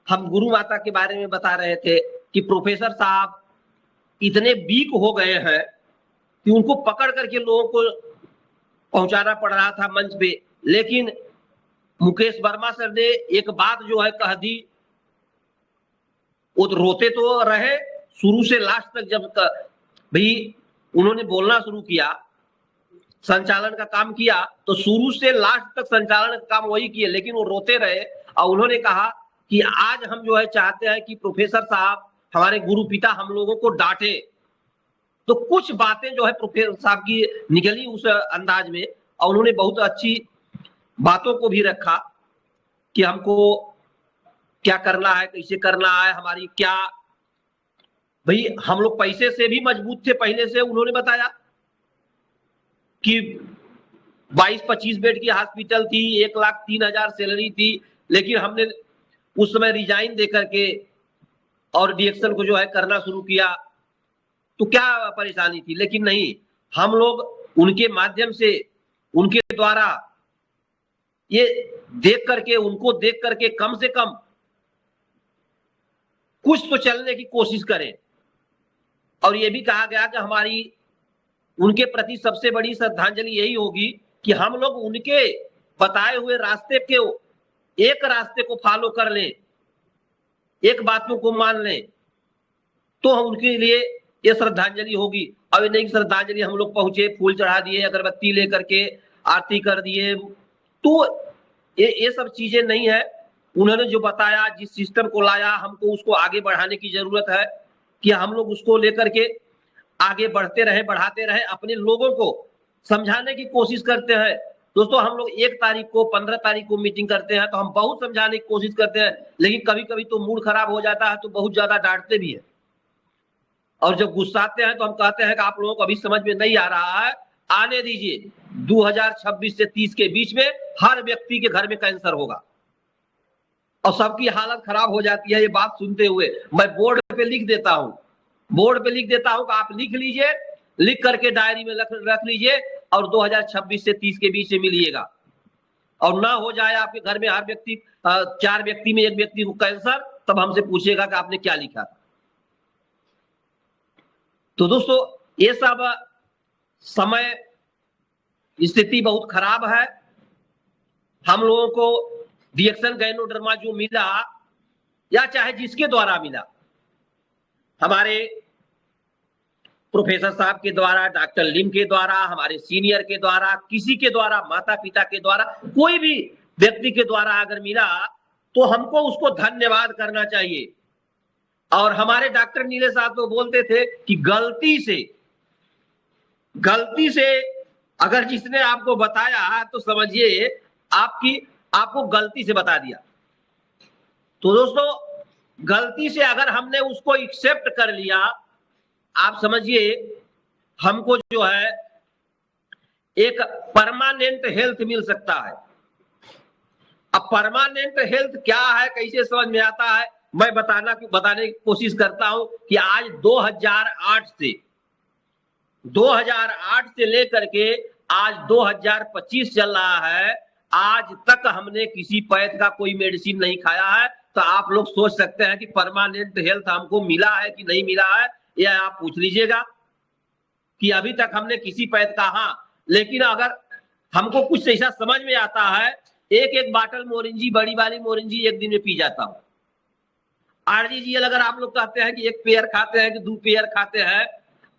हम गुरु माता के बारे में बता रहे थे कि प्रोफेसर साहब इतने वीक हो गए हैं कि उनको पकड़ करके लोगों को पहुंचाना पड़ रहा था मंच पे, लेकिन मुकेश वर्मा सर ने एक बात जो है कह दी। वो तो रोते तो रहे शुरू से लास्ट तक, जब भाई उन्होंने बोलना शुरू किया, संचालन का काम किया, तो शुरू से लास्ट तक संचालन का काम वही किए, लेकिन वो रोते रहे। और उन्होंने कहा कि आज हम जो है चाहते हैं कि प्रोफेसर साहब हमारे गुरु पिता हम लोगों को डांटे। तो कुछ बातें जो है प्रोफेसर साहब की निकली उस अंदाज में, और उन्होंने बहुत अच्छी बातों को भी रखा कि हमको क्या करना है, कैसे करना है, हमारी क्या, भाई हम लोग पैसे से भी मजबूत थे पहले से। उन्होंने बताया कि 22-25 बेड की हॉस्पिटल थी, 1,03,000 सैलरी थी, लेकिन हमने उस समय रिजाइन दे करके और डीएक्शन को जो है करना शुरू किया। तो क्या परेशानी थी, लेकिन नहीं, हम लोग उनके माध्यम से, उनके द्वारा ये देख करके, उनको देख करके कम से कम कुछ तो चलने की कोशिश करें। और ये भी कहा गया कि हमारी उनके प्रति सबसे बड़ी श्रद्धांजलि यही होगी कि हम लोग उनके बताए हुए रास्ते के एक रास्ते को फॉलो कर लें, एक बातों को मान लें, तो उनके लिए ये श्रद्धांजलि होगी। अब नहीं श्रद्धांजलि हम लोग पहुंचे, फूल चढ़ा दिए, अगरबत्ती लेकर के आरती कर दिए, तो ये सब चीजें नहीं है। उन्होंने जो बताया, जिस सिस्टम को लाया, हमको उसको आगे बढ़ाने की जरूरत है कि हम लोग उसको लेकर के आगे बढ़ते रहे, बढ़ाते रहे, अपने लोगों को समझाने की कोशिश करते हैं। दोस्तों हम लोग 1 तारीख को, 15 तारीख को मीटिंग करते हैं, तो हम बहुत समझाने की कोशिश करते हैं, लेकिन कभी कभी तो मूड खराब हो जाता है, तो बहुत ज्यादा डांटते भी है। और जब गुस्साते हैं तो हम कहते हैं कि आप लोगों को अभी समझ में नहीं आ रहा है, आने दीजिए, 2026 से 30 के बीच में हर व्यक्ति के घर में कैंसर होगा और सबकी हालत खराब हो जाती है। ये बात सुनते हुए मैं बोर्ड पे लिख देता हूं, बोर्ड पे लिख देता हूं कि आप लिख लीजिए, लिख करके डायरी में रख लीजिए, और 2026 से 30 के बीच में मिलिएगा। और ना हो जाए आपके घर में हर व्यक्ति, 4 व्यक्ति में 1 व्यक्ति को कैंसर, तब हमसे पूछेगा कि आपने क्या लिखा। तो दोस्तों ये सब समय स्थिति बहुत खराब है। हम लोगों को डीएक्शन गायनोडर्मा जो मिला, या चाहे जिसके द्वारा मिला, हमारे प्रोफेसर साहब के द्वारा, डॉक्टर लिम के द्वारा, हमारे सीनियर के द्वारा, किसी के द्वारा, माता पिता के द्वारा, कोई भी व्यक्ति के द्वारा अगर मिला, तो हमको उसको धन्यवाद करना चाहिए। और हमारे डॉक्टर नीले साहब तो बोलते थे कि गलती से अगर जिसने आपको बताया तो समझिए आपको गलती से बता दिया। तो दोस्तों गलती से अगर हमने उसको एक्सेप्ट कर लिया, आप समझिए हमको जो है एक परमानेंट हेल्थ मिल सकता है। अब परमानेंट हेल्थ क्या है, कैसे समझ में आता है, मैं बताने की कोशिश करता हूं कि आज 2008 से लेकर के आज 2025 चल रहा है, आज तक हमने किसी पैथ का कोई मेडिसिन नहीं खाया है। तो आप लोग सोच सकते हैं कि परमानेंट हेल्थ हमको मिला है कि नहीं मिला है, यह आप पूछ लीजिएगा कि अभी तक हमने किसी पैथ का, हाँ, लेकिन अगर हमको कुछ ऐसा समझ में आता है, एक बाटल मोरिंजी, बड़ी वाली मोरिंजी 1 दिन में पी जाता हूं। आरजीजीएल अगर आप लोग कहते हैं कि 1 पेयर खाते हैं कि 2 पेयर खाते हैं,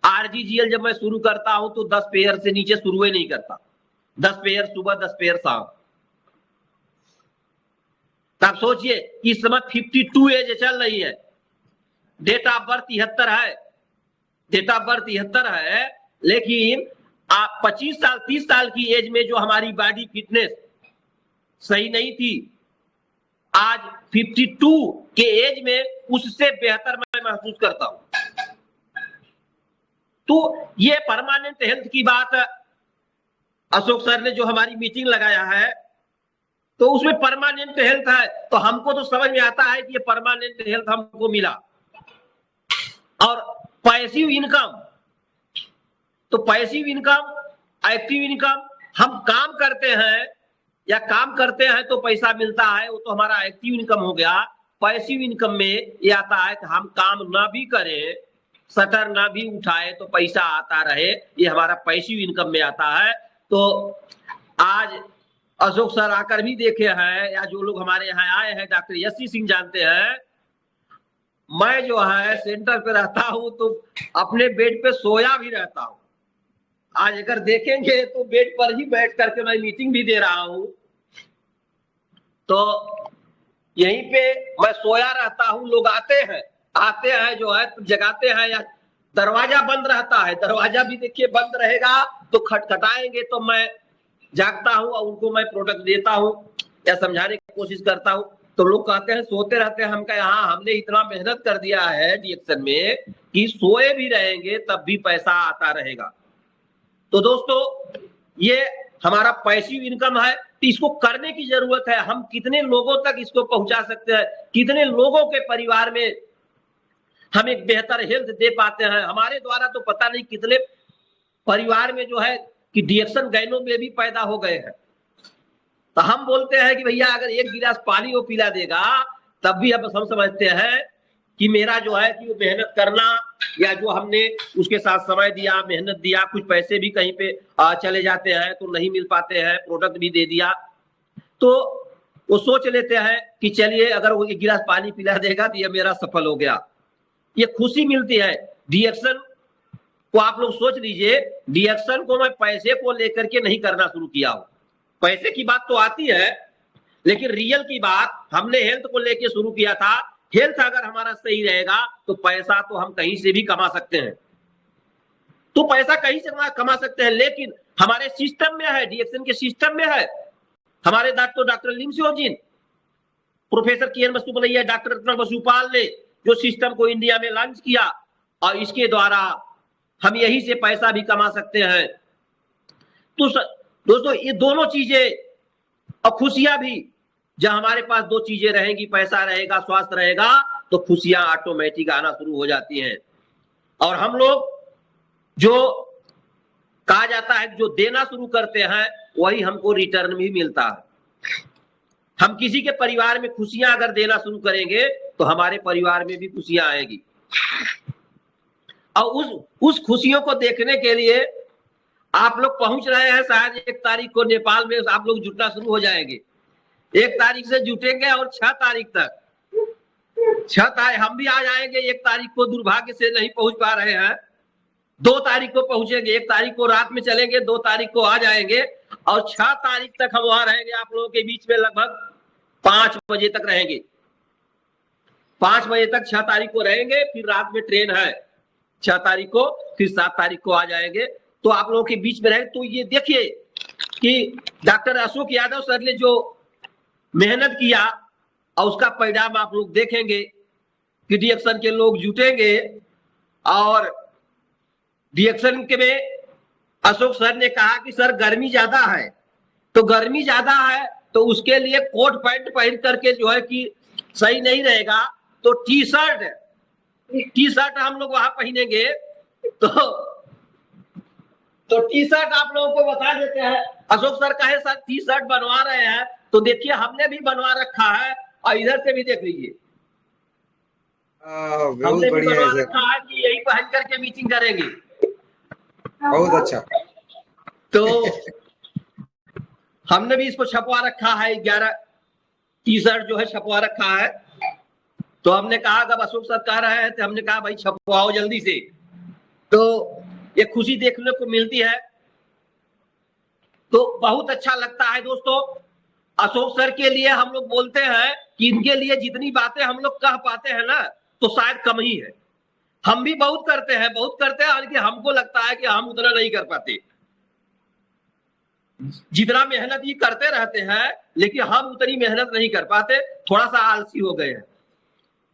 आरजीजीएल जब मैं शुरू करता हूं तो 10 पेयर से नीचे शुरू ही नहीं करता। 10 पेयर सुबह, 10 पेयर शाम। आप सोचिए इस समय 52 एज चल रही है, डेट ऑफ बर्थ 73 है, लेकिन 25 साल 30 साल की एज में जो हमारी बॉडी फिटनेस सही नहीं थी, आज 52 के एज में उससे बेहतर मैं महसूस करता हूं। तो ये परमानेंट हेल्थ की बात अशोक सर ने जो हमारी मीटिंग लगाया है, तो उसमें परमानेंट हेल्थ है, तो हमको तो समझ में आता है कि ये परमानेंट हेल्थ हमको मिला। और पैसिव इनकम, तो पैसिव इनकम, एक्टिव इनकम, हम काम करते हैं या काम करते हैं तो पैसा मिलता है, वो तो हमारा एक्टिव इनकम हो गया। पैसिव इनकम में ये आता है कि हम काम ना भी करें, शटर ना भी उठाए तो पैसा आता रहे, ये हमारा पैसिव इनकम में आता है। तो आज अशोक सर आकर भी देखे हैं, या जो लोग हमारे यहाँ आए हैं, डॉक्टर यशी सिंह जानते हैं, मैं जो है सेंटर पे रहता हूं तो अपने बेड पे सोया भी रहता हूं। आज अगर देखेंगे तो बेड पर ही बैठ करके मैं मीटिंग भी दे रहा हूं, तो यहीं पे मैं सोया रहता हूं। लोग आते हैं जो है तो जगाते हैं, या दरवाजा बंद रहता है, दरवाजा भी देखिए बंद रहेगा तो खटखटाएंगे तो मैं जागता हूं और उनको मैं प्रोडक्ट देता हूं या समझाने की कोशिश करता हूं। तो लोग कहते हैं सोते रहते हैं, हम कहे हाँ, हमने इतना मेहनत कर दिया है डीएक्शन में कि सोए भी रहेंगे तब भी पैसा आता रहेगा। तो दोस्तों ये हमारा पैसिव इनकम है, तो इसको करने की जरूरत है। हम कितने लोगों तक इसको पहुंचा सकते हैं, कितने लोगों के परिवार में हम एक बेहतर हेल्थ दे पाते हैं। हमारे द्वारा तो पता नहीं कितने परिवार में जो है कि डीएक्शन गैनो में भी पैदा हो गए हैं। तो हम बोलते हैं कि भैया अगर एक गिलास पानी वो पिला देगा तब भी अब हम समझते हैं कि मेरा जो है कि वो मेहनत करना, या जो हमने उसके साथ समय दिया, मेहनत दिया, कुछ पैसे भी कहीं पे चले जाते हैं तो नहीं मिल पाते हैं, प्रोडक्ट भी दे दिया, तो वो सोच लेते हैं कि चलिए अगर वो एक गिलास पानी पिला देगा तो ये मेरा सफल हो गया। ये खुशी मिलती है। डीएक्शन को आप लोग सोच लीजिए, डीएक्शन को मैं पैसे को लेकर के नहीं करना शुरू किया हूं। पैसे की बात तो आती है, लेकिन रियल की बात हमने हेल्थ को लेकर शुरू किया था। हेल्थ अगर हमारा सही रहेगा तो पैसा तो हम कहीं से भी कमा सकते हैं, तो पैसा कहीं से कमा सकते हैं, लेकिन हमारे सिस्टम में है, डीएक्शन के सिस्टम में है। हमारे डॉक्टर लिमसियोजिन, प्रोफेसर के.एन. बसुपलैया, डॉक्टर रत्न बसुपाल ने जो सिस्टम को इंडिया में लॉन्च किया, और इसके द्वारा हम यही से पैसा भी कमा सकते हैं। तो दोस्तों ये दोनों चीजें और खुशियां भी, जब हमारे पास दो चीजें रहेंगी, पैसा रहेगा, स्वास्थ्य रहेगा, तो खुशियां ऑटोमेटिक आना शुरू हो जाती हैं। और हम लोग जो कहा जाता है जो देना शुरू करते हैं वही हमको रिटर्न भी मिलता है। हम किसी के परिवार में खुशियां अगर देना शुरू करेंगे तो हमारे परिवार में भी खुशियां आएगी। और उस खुशियों को देखने के लिए आप लोग पहुंच रहे हैं। शायद 1 तारीख को नेपाल में आप लोग जुटना शुरू हो जाएंगे। 1 तारीख से जुटेंगे और 6 तारीख तक, 6 तारीख हम भी आ जाएंगे। 1 तारीख को दुर्भाग्य से नहीं पहुंच पा रहे हैं, 2 तारीख को पहुंचेंगे। 1 तारीख को रात में चलेंगे, 2 तारीख को आ जाएंगे, और 6 तारीख तक हम वहां रहेंगे आप लोगों के बीच में। लगभग 5 बजे तक रहेंगे, 5 बजे तक 6 तारीख को रहेंगे। फिर रात में ट्रेन है 6 तारीख को, फिर 7 तारीख को आ जाएंगे। तो आप लोगों के बीच में रहेंगे। तो ये देखिए कि डॉक्टर अशोक यादव सर ने जो मेहनत किया और उसका परिणाम आप लोग देखेंगे कि डीएक्शन के लोग जुटेंगे। और डीएक्शन के में अशोक सर ने कहा कि सर गर्मी ज्यादा है, तो गर्मी ज्यादा है तो उसके लिए कोट पैंट पहन करके जो है कि सही नहीं रहेगा, तो टी शर्ट हम लोग वहां पहनेंगे। तो टी शर्ट आप लोगों को बता देते हैं। अशोक सर कहे सर टी शर्ट बनवा रहे हैं, तो देखिए हमने भी बनवा रखा है, और इधर से भी देख लीजिए हमने भी बनवा रखा है कि यही पहन करके मीटिंग करेंगे। बहुत अच्छा। तो हमने भी इसको छपवा रखा है, 11 टी शर्ट जो है छपवा रखा है। तो हमने कहा जब अशोक सर कह रहे हैं तो हमने कहा भाई छपवाओ जल्दी से। तो ये खुशी देखने को मिलती है, तो बहुत अच्छा लगता है दोस्तों। अशोक सर के लिए हम लोग बोलते हैं कि इनके लिए जितनी बातें हम लोग कह पाते हैं ना, तो शायद कम ही है। हम भी बहुत करते हैं, लेकिन हमको लगता है कि हम उतना नहीं कर पाते। जितना मेहनत ये करते रहते हैं, लेकिन हम उतनी मेहनत नहीं कर पाते, थोड़ा सा आलसी हो गए हैं।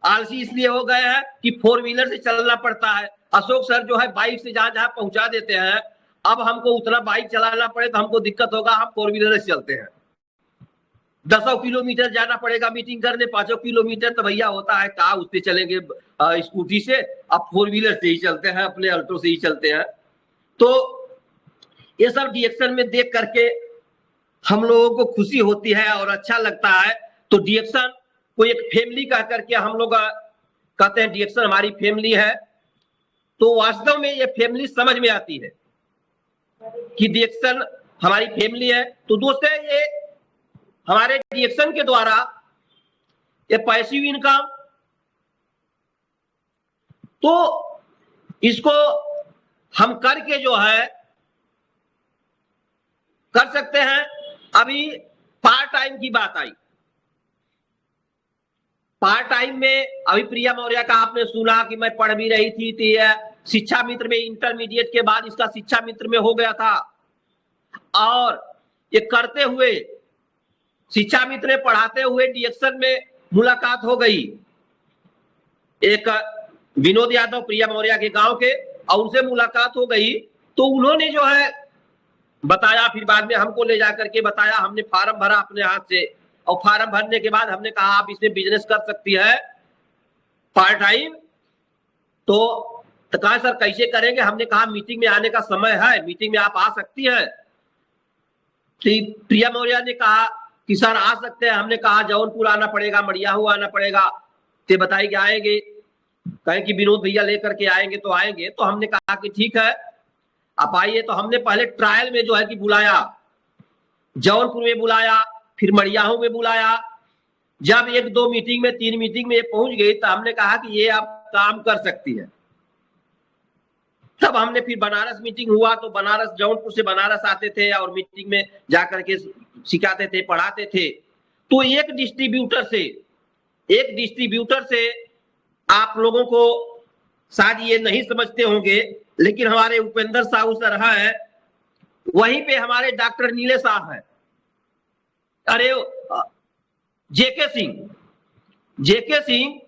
आलसी इसलिए हो गए हैं कि 4 व्हीलर से चलना पड़ता है। अशोक सर जो है बाइक से जहां जहां पहुंचा देते हैं, अब हमको उतना बाइक चलाना पड़े तो हमको दिक्कत होगा, हम 4 व्हीलर से चलते हैं। 10 किलोमीटर जाना पड़ेगा मीटिंग करने, 5 किलोमीटर तो भैया होता है कहा उससे चलेंगे स्कूटी से, अब 4 व्हीलर से ही चलते हैं, अपने अल्टो से ही चलते हैं। तो ये सब डीएक्शन में देख करके हम लोगों को खुशी होती है और अच्छा लगता है। तो डीएक्शन को एक फैमिली कह करके हम लोग कहते हैं डीएक्शन हमारी फैमिली है। तो वास्तव में ये फैमिली समझ में आती है कि डीएक्शन हमारी फैमिली है। तो दोस्तों ये हमारे डीएक्शन के द्वारा ये पैसिव इनकम, तो इसको हम करके जो है कर सकते हैं। अभी पार्ट टाइम की बात आई, पार्ट टाइम में अभी प्रिया मौर्य का आपने सुना कि मैं पढ़ भी रही थी, शिक्षा मित्र में इंटरमीडिएट के बाद इसका शिक्षा मित्र में हो गया था, और ये करते हुए शिक्षा मित्र में पढ़ाते हुए डीएक्शन में मुलाकात हो गई एक विनोद यादव प्रिया मौर्य के गांव के, और उनसे मुलाकात हो गई। तो उन्होंने जो है बताया, फिर बाद में हमको ले जाकर के बताया, हमने फार्म भरा अपने हाथ से, और फार्म भरने के बाद हमने कहा आप इसमें बिजनेस कर सकती है पार्ट टाइम। तो कहा सर कैसे करेंगे, हमने कहा मीटिंग में आने का समय है, मीटिंग में आप आ सकती है। तो प्रिया मौर्य ने कहा कि सर आ सकते हैं। हमने कहा जौनपुर आना पड़ेगा, मड़ियाहू आना पड़ेगा। तो बताई कि आएंगे, कहें कि विनोद भैया लेकर के आएंगे तो आएंगे। तो हमने कहा कि ठीक है आप आइए। तो हमने पहले ट्रायल में जो है कि बुलाया, जौनपुर में बुलाया, फिर मड़ियाहू में बुलाया। जब 1-2 मीटिंग में 3 मीटिंग में ये पहुंच गई तो हमने कहा कि ये आप काम कर सकती है। तब हमने फिर बनारस मीटिंग हुआ, तो बनारस जौनपुर से बनारस आते थे और मीटिंग में जाकर के सिखाते थे, पढ़ाते थे। तो एक डिस्ट्रीब्यूटर से आप लोगों को शायद ये नहीं समझते होंगे, लेकिन हमारे उपेंद्र साहू सर है, वहीं पे हमारे डॉक्टर नीले साहब है, अरे जेके सिंह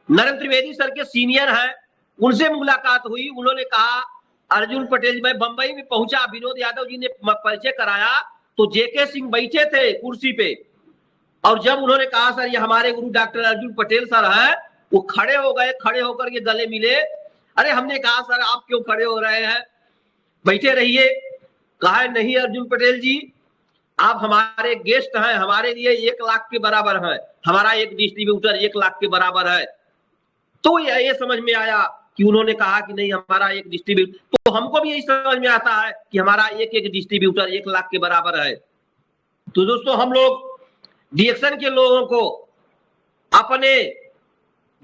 नरेंद्र त्रिवेदी सर के सीनियर हैं, उनसे मुलाकात हुई। उन्होंने कहा अर्जुन पटेल, मैं बंबई में पहुंचा, विनोद यादव जी ने परिचय कराया, तो जेके सिंह बैठे थे कुर्सी पे, और जब उन्होंने कहा सर ये हमारे गुरु डॉक्टर अर्जुन पटेल सर है, वो खड़े हो गए, खड़े होकर के गले मिले। अरे हमने कहा सर आप क्यों खड़े हो रहे हैं, बैठे रहिए। कहा नहीं अर्जुन पटेल जी आप हमारे गेस्ट हैं, हमारे लिए 1 लाख के बराबर है, हमारा एक डिस्ट्रीब्यूटर 1 लाख के बराबर है। तो ये समझ में आया कि उन्होंने कहा कि नहीं हमारा एक डिस्ट्रीब्यूटर, तो हमको भी यही समझ में आता है कि हमारा एक डिस्ट्रीब्यूटर 1 लाख के बराबर है। तो दोस्तों हम लोग डीएक्शन के लोगों को अपने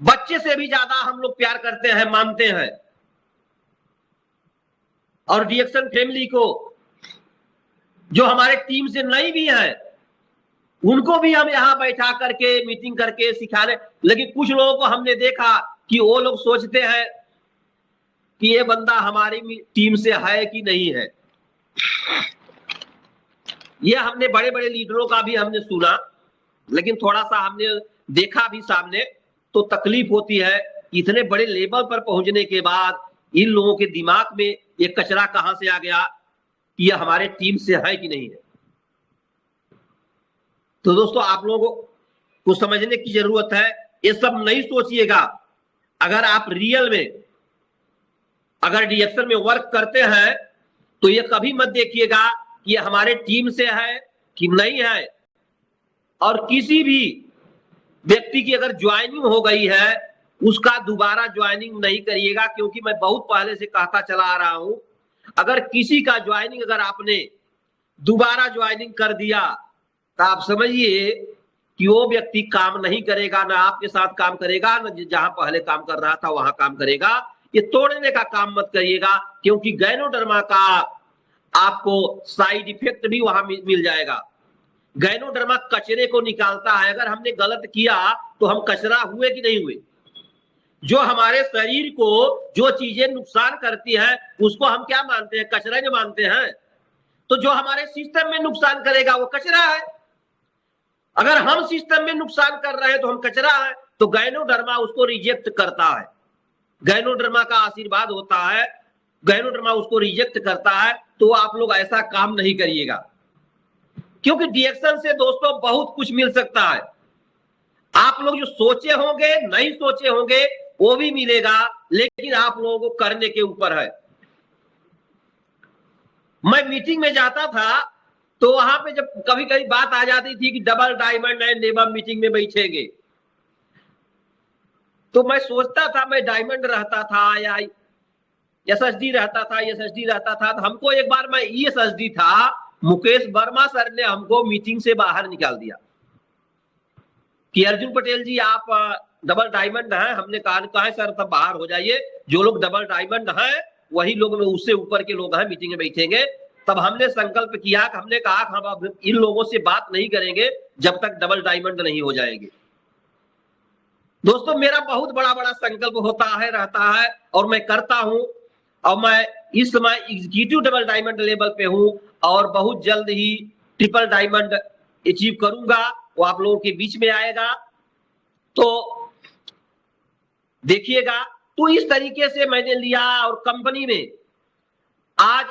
बच्चे से भी ज्यादा हम लोग प्यार करते हैं, मानते हैं, और डीएक्शन फैमिली को जो हमारे टीम से नई भी है उनको भी हम यहाँ बैठा करके मीटिंग करके सिखा रहे। लेकिन कुछ लोगों को हमने देखा कि वो लोग सोचते हैं कि ये बंदा हमारी टीम से है कि नहीं है। ये हमने बड़े बड़े लीडरों का भी हमने सुना, लेकिन थोड़ा सा हमने देखा भी सामने, तो तकलीफ होती है। इतने बड़े लेवल पर पहुंचने के बाद इन लोगों के दिमाग में ये कचरा कहां से आ गया कि ये हमारे टीम से है कि नहीं है। तो दोस्तों आप लोगों को समझने की जरूरत है, ये सब नहीं सोचिएगा। अगर आप रियल में अगर डीएक्शन में वर्क करते हैं तो ये कभी मत देखिएगा कि ये हमारे टीम से है कि नहीं है। और किसी भी व्यक्ति की अगर ज्वाइनिंग हो गई है उसका दोबारा ज्वाइनिंग नहीं करिएगा, क्योंकि मैं बहुत पहले से कहता चला आ रहा हूं, अगर किसी का ज्वाइनिंग अगर आपने दोबारा ज्वाइनिंग कर दिया तो आप समझिए कि वो व्यक्ति काम नहीं करेगा, ना आपके साथ काम करेगा, ना जहां पहले काम कर रहा था वहां काम करेगा। ये तोड़ने का काम मत करिएगा, क्योंकि गैनोडर्मा का आपको साइड इफेक्ट भी वहां मिल जाएगा। गैनोडर्मा कचरे को निकालता है। अगर हमने गलत किया तो हम कचरा हुए कि नहीं हुए। जो हमारे शरीर को जो चीजें नुकसान करती है उसको हम क्या मानते हैं, कचरा जो मानते हैं। तो तो जो हमारे सिस्टम में नुकसान करेगा वो कचरा है। अगर हम सिस्टम में नुकसान कर रहे हैं तो हम कचरा है। तो गायनोडर्मा उसको रिजेक्ट करता है, गायनोडर्मा का आशीर्वाद होता है, गायनोडर्मा उसको रिजेक्ट करता है। तो आप लोग ऐसा काम नहीं करिएगा, क्योंकि डीएक्शन से दोस्तों बहुत कुछ मिल सकता है। आप लोग जो सोचे होंगे, नहीं सोचे होंगे, वो भी मिलेगा, लेकिन आप लोगों को करने के ऊपर है। मैं मीटिंग में जाता था तो वहां पे जब कभी कभी बात आ जाती थी कि डबल डायमंड एंड नेबम मीटिंग में बैठेंगे, तो मैं सोचता था, मैं डायमंड रहता था या एसएसडी रहता था, एसएसडी रहता था। तो हमको एक बार मैं एसएसडी था, मुकेश वर्मा सर ने हमको मीटिंग से बाहर निकाल दिया कि अर्जुन पटेल जी आप डबल डायमंड हैं। हमने कहा सर तब बाहर हो जाइए, जो लोग डबल डायमंड हैं वही लोग में उससे ऊपर के लोग हैं मीटिंग में बैठेंगे। तब हमने संकल्प किया, हमने कहा हम अब इन लोगों से बात नहीं करेंगे जब तक डबल डायमंड नहीं हो जाएंगे। दोस्तों मेरा बहुत बड़ा बड़ा संकल्प होता है, रहता है, और मैं करता हूं। और मैं इस समय एग्जीक्यूटिव डबल डायमंड लेवल पे हूं और बहुत जल्द ही ट्रिपल डायमंड अचीव करूंगा, वो आप लोगों के बीच में आएगा, तो देखिएगा। तो इस तरीके से मैंने लिया। और कंपनी में आज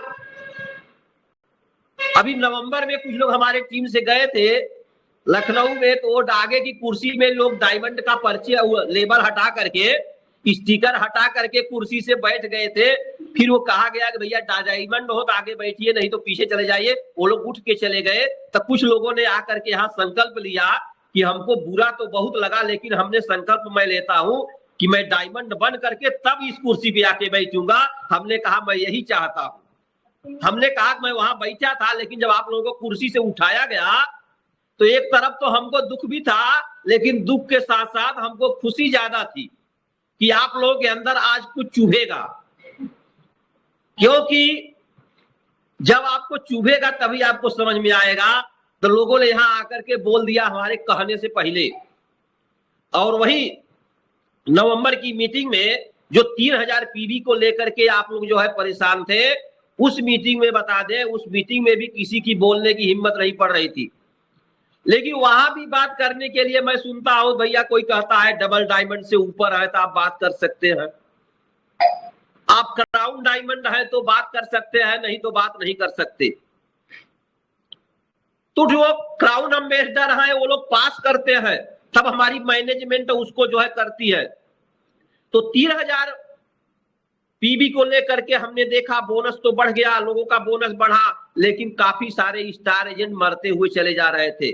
अभी नवंबर में कुछ लोग हमारे टीम से गए थे लखनऊ में, तो आगे की कुर्सी में लोग डायमंड का परिचय लेबल हटा करके, स्टिकर हटा करके कुर्सी से बैठ गए थे। फिर वो कहा गया कि भैया डायमंड हो तो आगे बैठिए, नहीं तो पीछे चले जाइए। वो लोग उठ के चले गए। तो कुछ लोगों ने आकर के यहाँ संकल्प लिया कि हमको बुरा तो बहुत लगा, लेकिन हमने संकल्प मैं लेता हूं कि मैं डायमंड बन करके तब इस कुर्सी पे आके बैठूंगा। हमने कहा मैं यही चाहता हूं। हमने कहा मैं वहां बैठा था, लेकिन जब आप लोगों को कुर्सी से उठाया गया तो एक तरफ तो हमको दुख भी था, लेकिन दुख के साथ साथ हमको खुशी ज्यादा थी कि आप लोगों के अंदर आज कुछ चुभेगा। क्योंकि जब आपको चुभेगा तभी आपको समझ में आएगा। तो लोगों ने यहां आकर के बोल दिया हमारे कहने से पहले। और वही नवंबर की मीटिंग में जो 3000 पीवी को लेकर के आप लोग जो है परेशान थे, उस मीटिंग में बता दें, उस मीटिंग में भी किसी की बोलने की हिम्मत नहीं पड़ रही थी। लेकिन वहां भी बात करने के लिए मैं सुनता हूं, भैया कोई कहता है डबल डायमंड से ऊपर है तो आप बात कर सकते हैं, आप क्राउन डायमंड है तो बात कर सकते हैं, नहीं तो बात नहीं कर सकते। तो जो क्राउन एम्बेसडर है वो लोग पास करते हैं, तब हमारी मैनेजमेंट उसको जो है करती है। तो 3000 पीबी को लेकर के हमने देखा बोनस तो बढ़ गया, लोगों का बोनस बढ़ा, लेकिन काफी सारे स्टार एजेंट मरते हुए चले जा रहे थे।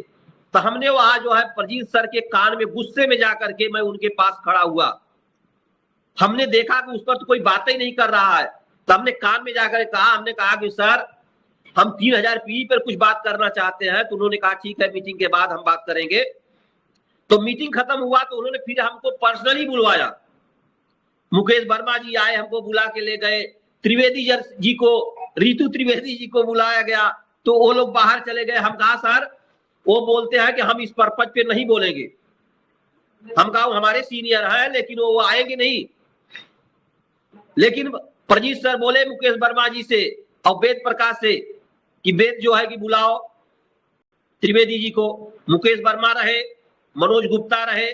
तो हमने वहां जो है प्रजीत सर के कान में गुस्से में जाकर के मैं उनके पास खड़ा हुआ। हमने देखा कि उस पर तो कोई बात ही नहीं कर रहा है, तो हमने कान में जाकर कहा, हमने कहा कि सर हम 3000 पीवी पर कुछ बात करना चाहते हैं। तो उन्होंने कहा ठीक है, मीटिंग के बाद हम बात करेंगे। तो मीटिंग खत्म हुआ तो उन्होंने फिर हमको पर्सनली बुलवाया। मुकेश वर्मा जी आए, हमको बुला के ले गए। त्रिवेदी जी को, रितु त्रिवेदी जी को बुलाया गया, तो वो लोग बाहर चले गए। हम कहा सर वो बोलते हैं कि हम इस पर्पज पे नहीं बोलेंगे। हम कहा हमारे सीनियर हैं, लेकिन वो आएंगे नहीं। लेकिन प्रजीत सर बोले मुकेश वर्मा जी से और वेद प्रकाश से कि वेद जो है कि बुलाओ त्रिवेदी जी को। मुकेश वर्मा रहे, मनोज गुप्ता रहे,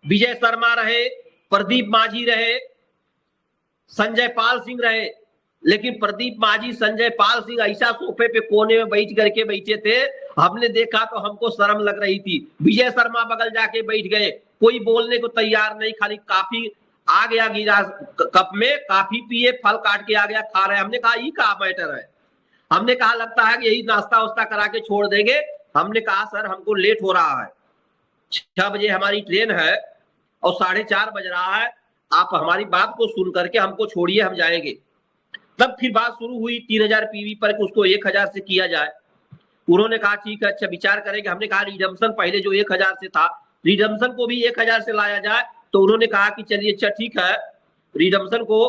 विजय शर्मा रहे, प्रदीप माझी रहे, संजय पाल सिंह रहे। लेकिन प्रदीप माझी, संजय पाल सिंह ऐसा सोफे पे कोने में बैठ करके बैठे थे, हमने देखा तो हमको शर्म लग रही थी। विजय शर्मा बगल जाके बैठ गए, कोई बोलने को तैयार नहीं, खाली काफी आ गया गिरा कप में, काफी पिए, फल काट के आ गया, खा रहे। हमने कहा ये क्या मैटर है। हमने कहा लगता है कि यही नाश्ता वास्ता करा के छोड़ देंगे। हमने कहा सर हमको लेट हो रहा है, 6 बजे हमारी ट्रेन है और 4:30 बज रहा है, आप हमारी बात को सुन करके हमको छोड़िए, हम जाएंगे। तब फिर बात शुरू हुई 3000 पीवी पर कि उसको 1000 से किया जाए। उन्होंने कहा ठीक है, अच्छा विचार करेंगे। हमने कहा रिडम्पशन पहले जो 1000 से था, रिडम्पशन को भी 1000 से लाया जाए। तो उन्होंने कहा कि चलिए अच्छा ठीक है, रिडम्पशन को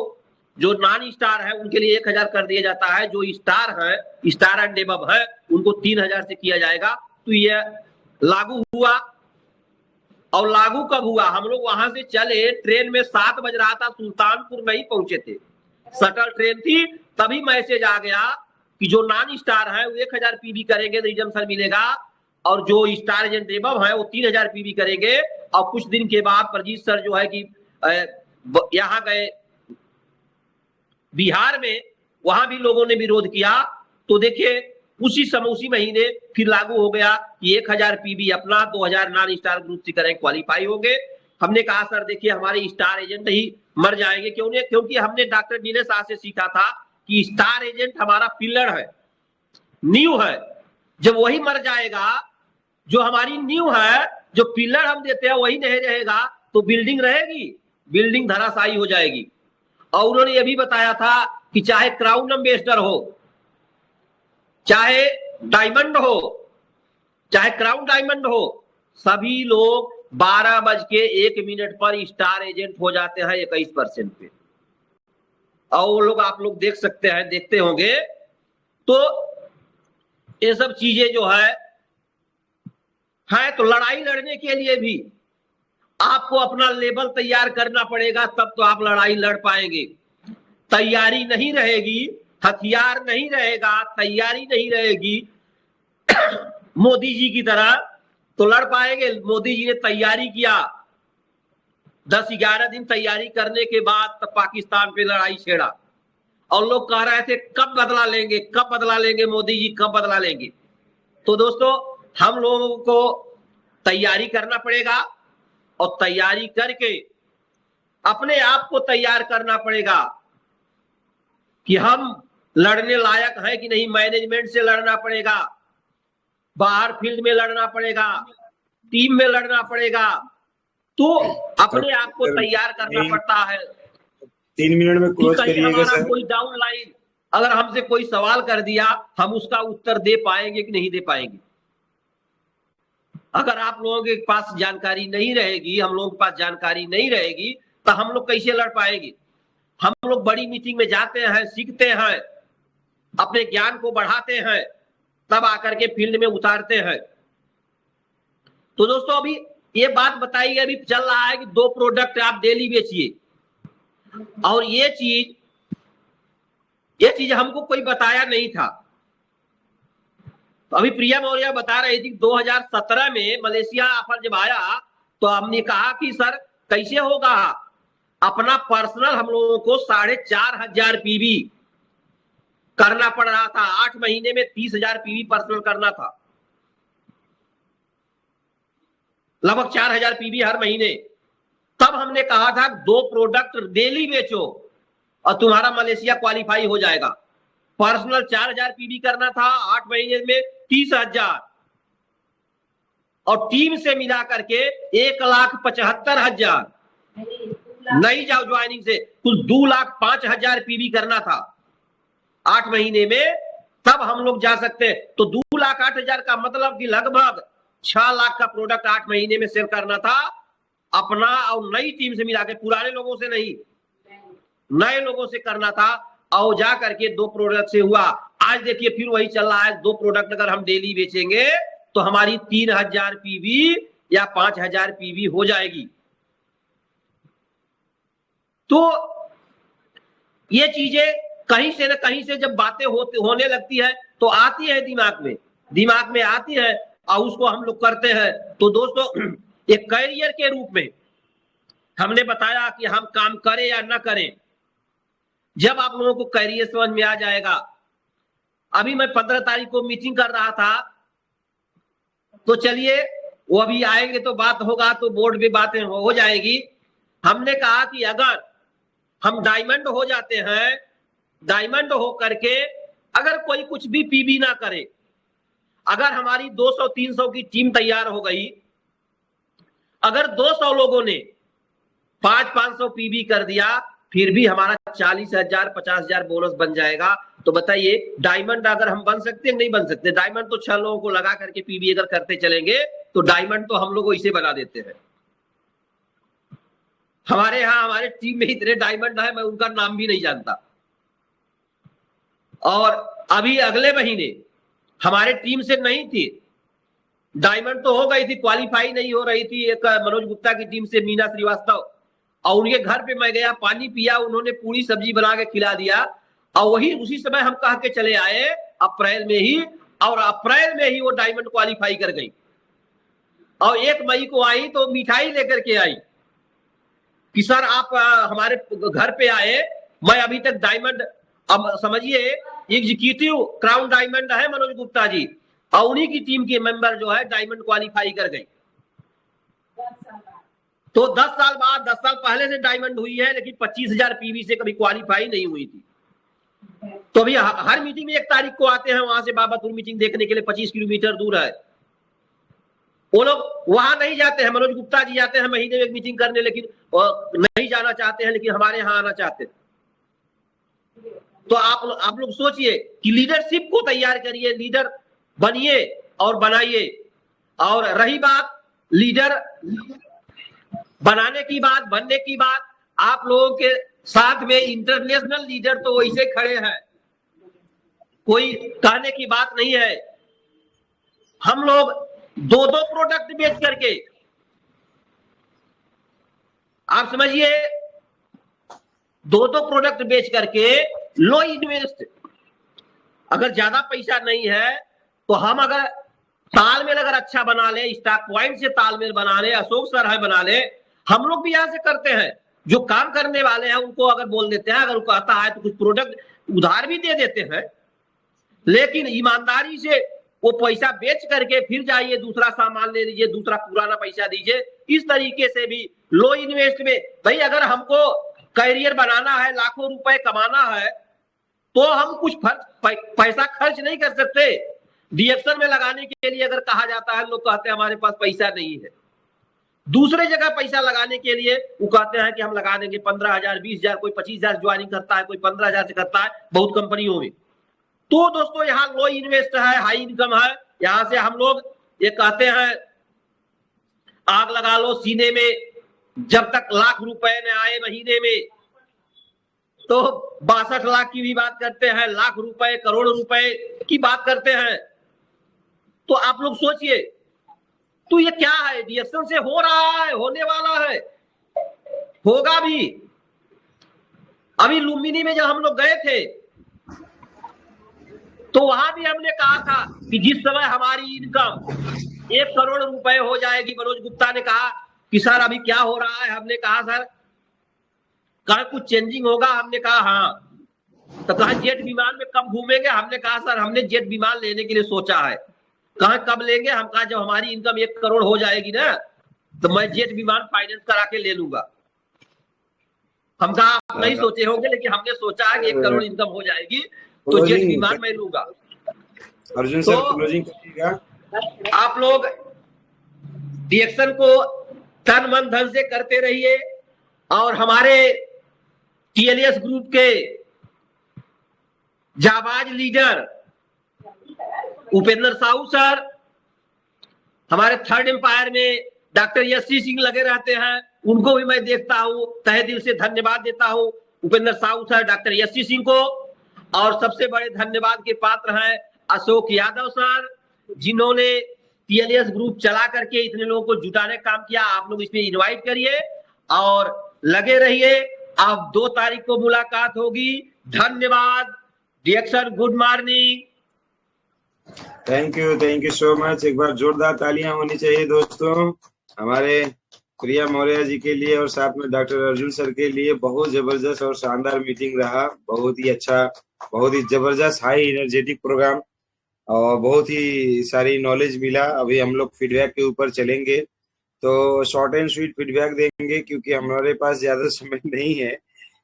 जो नॉन स्टार है उनके लिए 1000 कर दिया जाता है, जो स्टार है, स्टार एंड एबव है, उनको 3000 से किया जाएगा। तो ये लागू हुआ। और लागू कब हुआ, हम लोग वहां से चले, ट्रेन में 7 बज रहा था, सुल्तानपुर नहीं पहुंचे थे, शटल ट्रेन थी। तभी मैसेज आ गया कि जो नॉन स्टार है वो 1000 पीवी करेंगे तो रिजम्पशन मिलेगा, और जो स्टार एजेंट एबव है वो 3000 पीवी करेंगे। और कुछ दिन के बाद प्रजीत सर जो है कि यहाँ गए बिहार में, वहां भी लोगों ने विरोध किया। तो देखिए उसी महीने फिर लागू हो गया कि 1000 पीवी अपना, 2000 नॉन स्टार ग्रुप सी करें क्वालिफाई हो गए। हमने कहा सर देखिए हमारे स्टार एजेंट ही मर जाएंगे, क्योंकि हमने डॉक्टर नीलेश शाह से सीखा था कि स्टार एजेंट हमारा पिलर है, नींव है। जब वही मर जाएगा, जो हमारी नींव है, जो पिलर हम देते हैं वही नहीं रहेगा, तो बिल्डिंग रहेगी, बिल्डिंग धराशायी हो जाएगी। और उन्होंने ये भी बताया था कि चाहे क्राउन एम्बेसडर हो, चाहे डायमंड हो, चाहे क्राउन डायमंड हो, सभी लोग 12:01 पर स्टार एजेंट हो जाते हैं 21% पे। और वो लोग आप लोग देख सकते हैं, देखते होंगे। तो ये सब चीजें जो है तो लड़ाई लड़ने के लिए भी आपको अपना लेवल तैयार करना पड़ेगा, तब तो आप लड़ाई लड़ पाएंगे। तैयारी नहीं रहेगी, हथियार नहीं रहेगा, तैयारी नहीं रहेगी मोदी जी की तरह, तो लड़ पाएंगे? मोदी जी ने तैयारी किया, 10-11 दिन तैयारी करने के बाद तब पाकिस्तान पे लड़ाई छेड़ा, और लोग कह रहे थे कब बदला लेंगे, कब बदला लेंगे मोदी जी, कब बदला लेंगे। तो दोस्तों हम लोगों को तैयारी करना पड़ेगा, और तैयारी करके अपने आप को तैयार करना पड़ेगा कि हम लड़ने लायक है कि नहीं। मैनेजमेंट से लड़ना पड़ेगा, बाहर फील्ड में लड़ना पड़ेगा, टीम में लड़ना पड़ेगा। तो अपने आप को तैयार करना पड़ता है। 3 मिनट में क्लोज करिएगा सर। कोई डाउन लाइन अगर हमसे कोई सवाल कर दिया, हम उसका उत्तर दे पाएंगे कि नहीं दे पाएंगे? अगर आप लोगों के पास जानकारी नहीं रहेगी, हम लोगों के पास जानकारी नहीं रहेगी, तो हम लोग कैसे लड़ पाएंगे? हम लोग बड़ी मीटिंग में जाते हैं, सीखते हैं, अपने ज्ञान को बढ़ाते हैं, तब आकर के फील्ड में उतारते हैं। तो दोस्तों अभी ये बात बताइए, अभी चल रहा है कि 2 प्रोडक्ट आप डेली बेचिए, और ये चीज हमको कोई बताया नहीं था। तो अभी प्रिया मौर्य बता रही थी 2017 में मलेशिया ऑफर जब आया, तो हमने कहा कि सर कैसे होगा, अपना पर्सनल हम लोगों को 4500 पीवी करना पड़ रहा था। 8 महीने में 30,000 पीवी पर्सनल करना था, लगभग 4000 पीवी हर महीने। तब हमने कहा था 2 प्रोडक्ट डेली बेचो और तुम्हारा मलेशिया क्वालिफाई हो जाएगा। पर्सनल 4000 पीवी करना था, 8 महीने में 30,000, और टीम से मिला करके 1,75,000 नई जाओ ज्वाइनिंग से कुल 2,05,000 पीवी करना था 8 महीने में, तब हम लोग जा सकते। तो 2,08,000 का मतलब कि लगभग 6 लाख का प्रोडक्ट 8 महीने में सेल करना था, अपना और नई टीम से मिला के, पुराने लोगों से नहीं, नए लोगों से करना था, और जा करके 2 प्रोडक्ट से हुआ। आज देखिए फिर वही चल रहा है, 2 प्रोडक्ट अगर हम डेली बेचेंगे तो हमारी 3,000 पीवी या 5,000 पीवी हो जाएगी। तो ये चीजें कहीं से न कहीं से जब बातें होने लगती है तो आती है दिमाग में आती है, और उसको हम लोग करते हैं। तो दोस्तों एक कैरियर के रूप में हमने बताया कि हम काम करें या न करें। जब आप लोगों को कैरियर समझ में आ जाएगा, अभी मैं 15 तारीख को मीटिंग कर रहा था, तो चलिए वो अभी आएंगे तो बात होगा, तो बोर्ड पे बातें हो जाएगी। हमने कहा कि अगर हम डायमंड हो जाते हैं, डायमंड हो करके अगर कोई कुछ भी पीवी ना करे, अगर हमारी 200-300 की टीम तैयार हो गई, अगर 200 लोगों ने 500 पीवी कर दिया, फिर भी हमारा 40,000 50,000 बोनस बन जाएगा। तो बताइए डायमंड अगर हम बन सकते हैं नहीं बन सकते? डायमंड तो 6 लोगों को लगा करके पीवी अगर करते चलेंगे तो डायमंड तो हम लोग इसे बना देते हैं। हमारे यहाँ हमारे टीम में इतने डायमंड है, मैं उनका नाम भी नहीं जानता। और अभी अगले महीने हमारे टीम से नहीं थी, डायमंड तो हो गई थी, क्वालिफाई नहीं हो रही थी, एक मनोज गुप्ता की टीम से मीना श्रीवास्तव, और उनके घर पे मैं गया, पानी पिया, उन्होंने पूरी सब्जी बना के खिला दिया, और वही उसी समय हम कह के चले आए अप्रैल में ही, और अप्रैल में ही वो डायमंड क्वालिफाई कर गई। और 1 मई को आई तो मिठाई लेकर के आई कि सर आप हमारे घर पे आए, मैं अभी तक डायमंड, अब समझिए एग्जीक्यूटिव क्राउन डायमंड है मनोज गुप्ता जी, और उन्हीं की टीम के मेंबर जो है डायमंड क्वालिफाई कर गई। तो 10 साल बाद, 10 साल पहले से डायमंड हुई है, लेकिन 25,000 पीवी से कभी क्वालिफाई नहीं हुई थी। तो अभी हर मीटिंग में 1 तारीख को आते हैं वहां से बाबापुर मीटिंग देखने के लिए, 25 किलोमीटर दूर है। वो लोग वहां नहीं जाते हैं, मनोज गुप्ता जी जाते हैं महीने में 1 मीटिंग करने, लेकिन नहीं जाना चाहते हैं, लेकिन हमारे यहाँ आना चाहते हैं। तो आप लोग सोचिए कि लीडरशिप को तैयार करिए, लीडर बनिए और बनाइए। और रही बात लीडर बनाने की बात, बनने की बात, आप लोगों के साथ में इंटरनेशनल लीडर तो वैसे खड़े हैं, कोई कहने की बात नहीं है। हम लोग 2-2 प्रोडक्ट बेच करके, आप समझिए 2-2 प्रोडक्ट बेच करके लो इन्वेस्ट, अगर ज्यादा पैसा नहीं है तो हम अगर तालमेल अगर अच्छा बना ले, स्टॉक पॉइंट से तालमेल बना ले, अशोक सर है बना ले, हम लोग भी यहां से करते हैं। जो काम करने वाले हैं उनको अगर बोल देते हैं, अगर वो कहता है तो कुछ प्रोडक्ट उधार भी दे देते हैं, लेकिन ईमानदारी से वो पैसा बेच करके फिर जाइए दूसरा सामान ले लीजिए, दूसरा पुराना पैसा दीजिए। इस तरीके से भी लो इन्वेस्ट में, भाई अगर हमको करियर बनाना है, लाखों रुपए कमाना है, तो हम कुछ पैसा खर्च नहीं कर सकते। डीएक्शन में लगाने के लिए अगर कहा जाता है, लोग कहते हैं हमारे पास पैसा नहीं है। दूसरे जगह पैसा लगाने के लिए वो कहते हैं कि हम लगा देंगे 15,000, 20,000, कोई 25,000 ज्वाइनिंग करता है, कोई 15,000 से करता है बहुत कंपनियों में। तो दोस्तों यहाँ लो इन्वेस्ट है, हाई इनकम है। यहां से हम लोग ये कहते हैं आग लगा लो सीने में, जब तक लाख रुपए न आए महीने में, तो 62 लाख की भी बात करते हैं, लाख रुपए, करोड़ रुपए की बात करते हैं। तो आप लोग सोचिए, तो ये क्या है? डीएक्शन से हो रहा है, होने वाला है, होगा भी। अभी लुम्बिनी में जब हम लोग गए थे तो वहां भी हमने कहा था कि जिस समय हमारी इनकम 1 करोड़ रुपए हो जाएगी, मनोज गुप्ता ने कहा कि सर अभी क्या हो रहा है? हमने कहा सर कहा कुछ चेंजिंग होगा, हमने कहा हाँ। तो कहा जेट विमान में कब घूमेंगे? हमने कहा सर हमने जेट विमान लेने के लिए सोचा है। कहा कब लेंगे? हम कहा जब हमारी इनकम 1 करोड़ हो जाएगी ना, तो मैं जेट विमान फाइनेंस करा के ले लूंगा। हम कहा आप नहीं सोचे होंगे, लेकिन हमने सोचा है कि 1 करोड़ इनकम हो जाएगी तो जेट विमान मैं लूंगा। अर्जुन सर क्लोजिंग करिएगा। आप लोग डीएक्शन को तन मन धन से करते रहिए, और हमारे टीएलएस ग्रुप के जाबाज लीडर उपेंद्र साहू सर, हमारे थर्ड एम्पायर में डॉक्टर यशी सिंह लगे रहते हैं, उनको भी मैं देखता हूं, तहे दिल से धन्यवाद देता हूं उपेंद्र साहू सर, डॉक्टर यशी सिंह को। और सबसे बड़े धन्यवाद के पात्र हैं अशोक यादव सर, जिन्होंने टीएलएस ग्रुप चला करके इतने लोगों को जुटाने का काम किया। आप लोग इसमें इनवाइट करिए और लगे रहिए। अब 2 तारीख को मुलाकात होगी। धन्यवाद। D action good morning. Thank you so much. एक बार जोरदार तालियां होनी चाहिए दोस्तों हमारे प्रिया मौर्य जी के लिए और साथ में डॉक्टर अर्जुन सर के लिए। बहुत जबरदस्त और शानदार मीटिंग रहा, बहुत ही अच्छा, बहुत ही जबरदस्त हाई एनर्जेटिक प्रोग्राम, और बहुत ही सारी नॉलेज मिला। अभी हम लोग फीडबैक के ऊपर चलेंगे, तो शॉर्ट एंड स्वीट फीडबैक देंगे क्योंकि हमारे पास ज्यादा समय नहीं है,